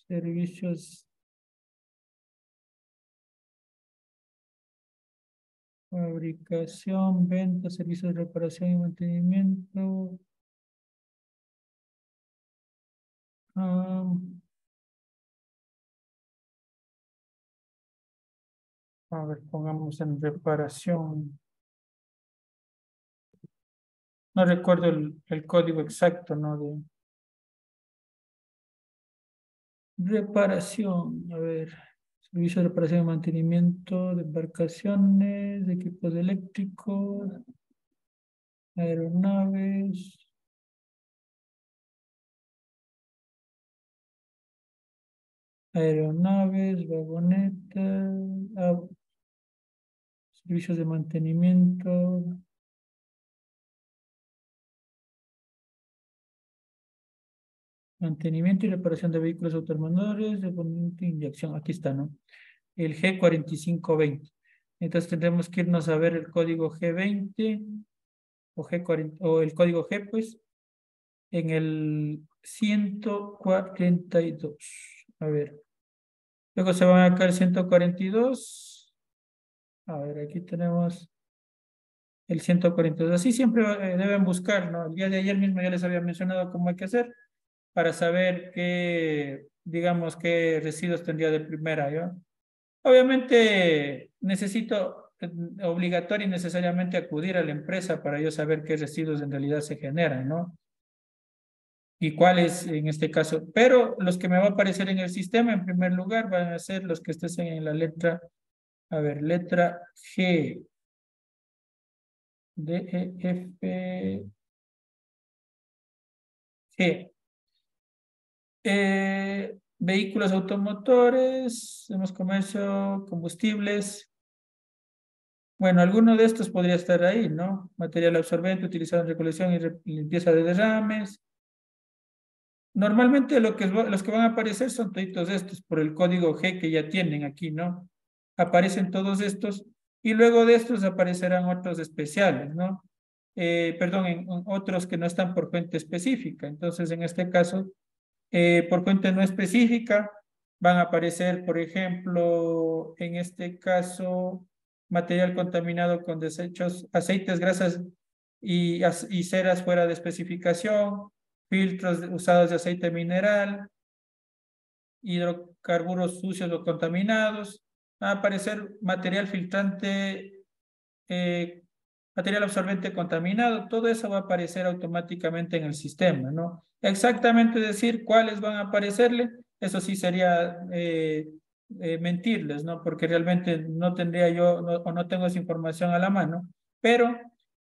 servicios. Fabricación, venta, servicios de reparación y mantenimiento. Ah, a ver, pongamos en reparación. No recuerdo el código exacto, ¿no? Reparación, a ver. Servicio de reparación y mantenimiento de embarcaciones, de equipos eléctricos, aeronaves, vagonetas, servicios de mantenimiento y reparación de vehículos automotrices, de inyección. Aquí está, ¿no? El G4520. Entonces tendremos que irnos a ver el código G20 o G40, o el código G, pues, en el 142. A ver. Luego se van acá el 142. A ver, aquí tenemos el 142. Así siempre deben buscar, ¿no? El día de ayer mismo ya les había mencionado cómo hay que hacer para saber qué, digamos, qué residuos tendría de primera, ¿yo? Obviamente necesito obligatorio y necesariamente acudir a la empresa para yo saber qué residuos en realidad se generan, ¿no? Y cuáles en este caso. Pero los que me va a aparecer en el sistema, en primer lugar, van a ser los que estén en la letra, a ver, letra G, D, E, F, G. Vehículos automotores, hemos comercio, combustibles. Bueno, alguno de estos podría estar ahí, ¿no? Material absorbente utilizado en recolección y limpieza de derrames. Normalmente los que van a aparecer son todos estos por el código G que ya tienen aquí, ¿no? Aparecen todos estos y luego de estos aparecerán otros especiales, ¿no? Perdón, en otros que no están por fuente específica. Entonces, en este caso, por fuente no específica, van a aparecer, por ejemplo, en este caso, material contaminado con desechos, aceites, grasas y ceras fuera de especificación, filtros usados de aceite mineral, hidrocarburos sucios o contaminados. Va a aparecer material filtrante, eh, material absorbente contaminado. Todo eso va a aparecer automáticamente en el sistema, ¿no? Exactamente decir cuáles van a aparecerle, eso sí sería mentirles, ¿no? Porque realmente no tendría yo o no tengo esa información a la mano, pero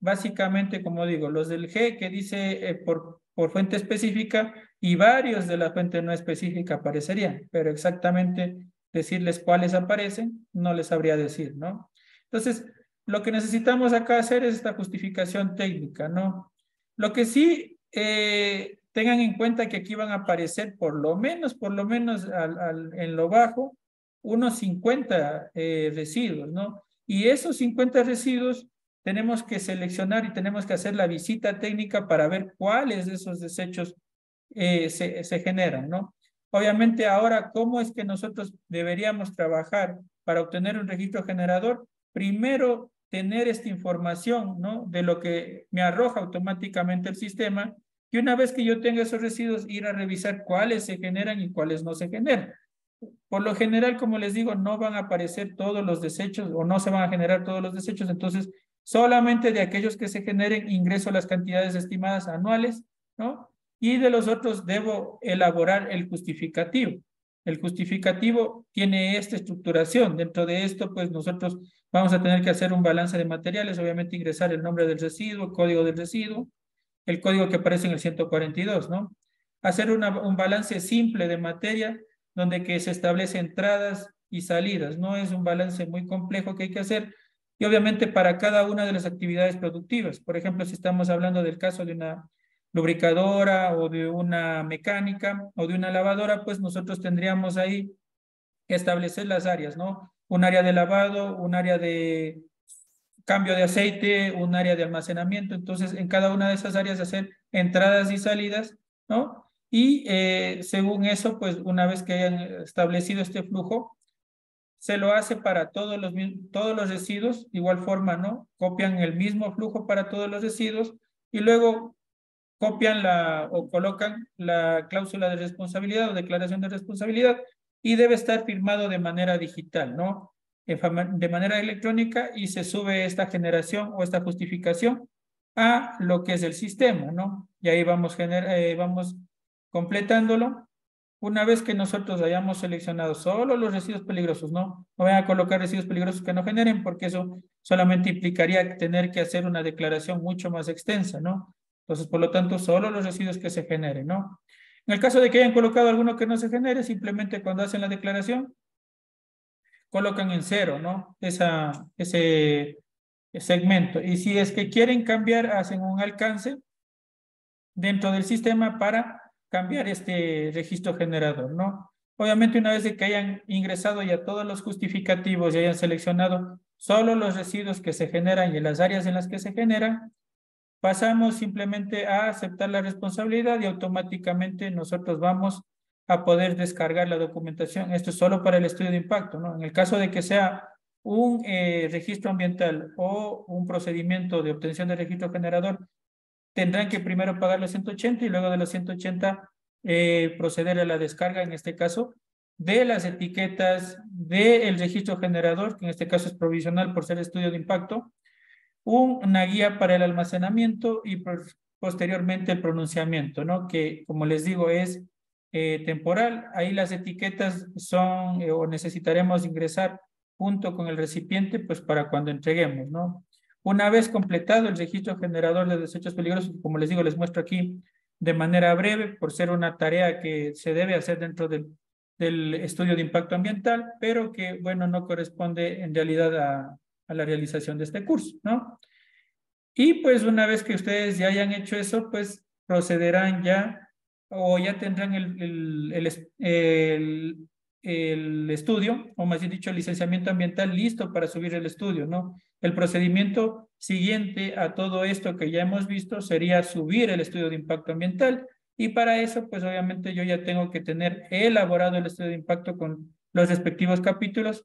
básicamente, como digo, los del G que dice por fuente específica y varios de la fuente no específica aparecerían, pero exactamente decirles cuáles aparecen, no les sabría decir, ¿no? Entonces, lo que necesitamos acá hacer es esta justificación técnica, ¿no? Lo que sí, tengan en cuenta que aquí van a aparecer por lo menos en lo bajo, unos 50 residuos, ¿no? Y esos 50 residuos tenemos que seleccionar y tenemos que hacer la visita técnica para ver cuáles de esos desechos se generan, ¿no? Obviamente ahora, ¿cómo es que nosotros deberíamos trabajar para obtener un registro generador? Primero, tener esta información, ¿no? De lo que me arroja automáticamente el sistema, y una vez que yo tenga esos residuos, ir a revisar cuáles se generan y cuáles no se generan. Por lo general, como les digo, no van a aparecer todos los desechos o no se van a generar todos los desechos, entonces solamente de aquellos que se generen ingreso las cantidades estimadas anuales, ¿no? Y de los otros debo elaborar el justificativo. El justificativo tiene esta estructuración. Dentro de esto, pues nosotros vamos a tener que hacer un balance de materiales, obviamente ingresar el nombre del residuo, el código del residuo, el código que aparece en el 142, ¿no? Hacer un balance simple de materia donde que se establece entradas y salidas. No es un balance muy complejo que hay que hacer. Y obviamente para cada una de las actividades productivas. Por ejemplo, si estamos hablando del caso de una lubricadora o de una mecánica o de una lavadora, pues nosotros tendríamos ahí que establecer las áreas, ¿no? Un área de lavado, un área de cambio de aceite, un área de almacenamiento. Entonces, en cada una de esas áreas hacer entradas y salidas, ¿no? Y según eso, pues una vez que hayan establecido este flujo, se lo hace para todos los residuos, de igual forma, ¿no? Copian el mismo flujo para todos los residuos y luego copian o colocan la cláusula de responsabilidad o declaración de responsabilidad y debe estar firmado de manera digital, ¿no? De manera electrónica y se sube esta generación o esta justificación a lo que es el sistema, ¿no? Y ahí vamos completándolo una vez que nosotros hayamos seleccionado solo los residuos peligrosos, no vayan a colocar residuos peligrosos que no generen, porque eso solamente implicaría tener que hacer una declaración mucho más extensa, ¿no? Entonces, por lo tanto, solo los residuos que se generen, ¿no? En el caso de que hayan colocado alguno que no se genere, simplemente cuando hacen la declaración, colocan en cero, ¿no? Ese segmento. Y si es que quieren cambiar, hacen un alcance dentro del sistema para cambiar este registro generador, ¿no? Obviamente, una vez de que hayan ingresado ya todos los justificativos y hayan seleccionado solo los residuos que se generan y las áreas en las que se generan, pasamos simplemente a aceptar la responsabilidad y automáticamente nosotros vamos a poder descargar la documentación. Esto es solo para el estudio de impacto, ¿no? En el caso de que sea un registro ambiental o un procedimiento de obtención de registro generador, tendrán que primero pagar los 180 y luego de los 180 proceder a la descarga, en este caso, de las etiquetas del registro generador, que en este caso es provisional por ser estudio de impacto, una guía para el almacenamiento y posteriormente el pronunciamiento, ¿no? Que, como les digo, es temporal. Ahí las etiquetas son o necesitaremos ingresar junto con el recipiente, pues para cuando entreguemos, ¿no? Una vez completado el registro generador de desechos peligrosos, como les digo, les muestro aquí de manera breve, por ser una tarea que se debe hacer dentro del estudio de impacto ambiental, pero que, bueno, no corresponde en realidad a la realización de este curso, ¿no? Y pues una vez que ustedes ya hayan hecho eso, pues procederán ya o ya tendrán el estudio, o más bien dicho, el licenciamiento ambiental listo para subir el estudio, ¿no? El procedimiento siguiente a todo esto que ya hemos visto sería subir el estudio de impacto ambiental y para eso, pues obviamente yo ya tengo que tener elaborado el estudio de impacto con los respectivos capítulos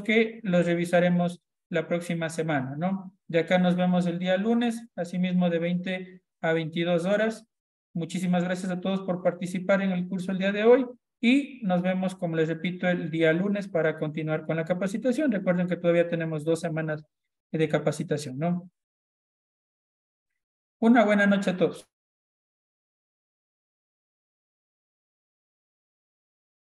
que los revisaremos la próxima semana, ¿no? De acá nos vemos el día lunes, asimismo de 20 a 22 horas. Muchísimas gracias a todos por participar en el curso el día de hoy y nos vemos, como les repito, el día lunes para continuar con la capacitación. Recuerden que todavía tenemos 2 semanas de capacitación, ¿no? Una buena noche a todos.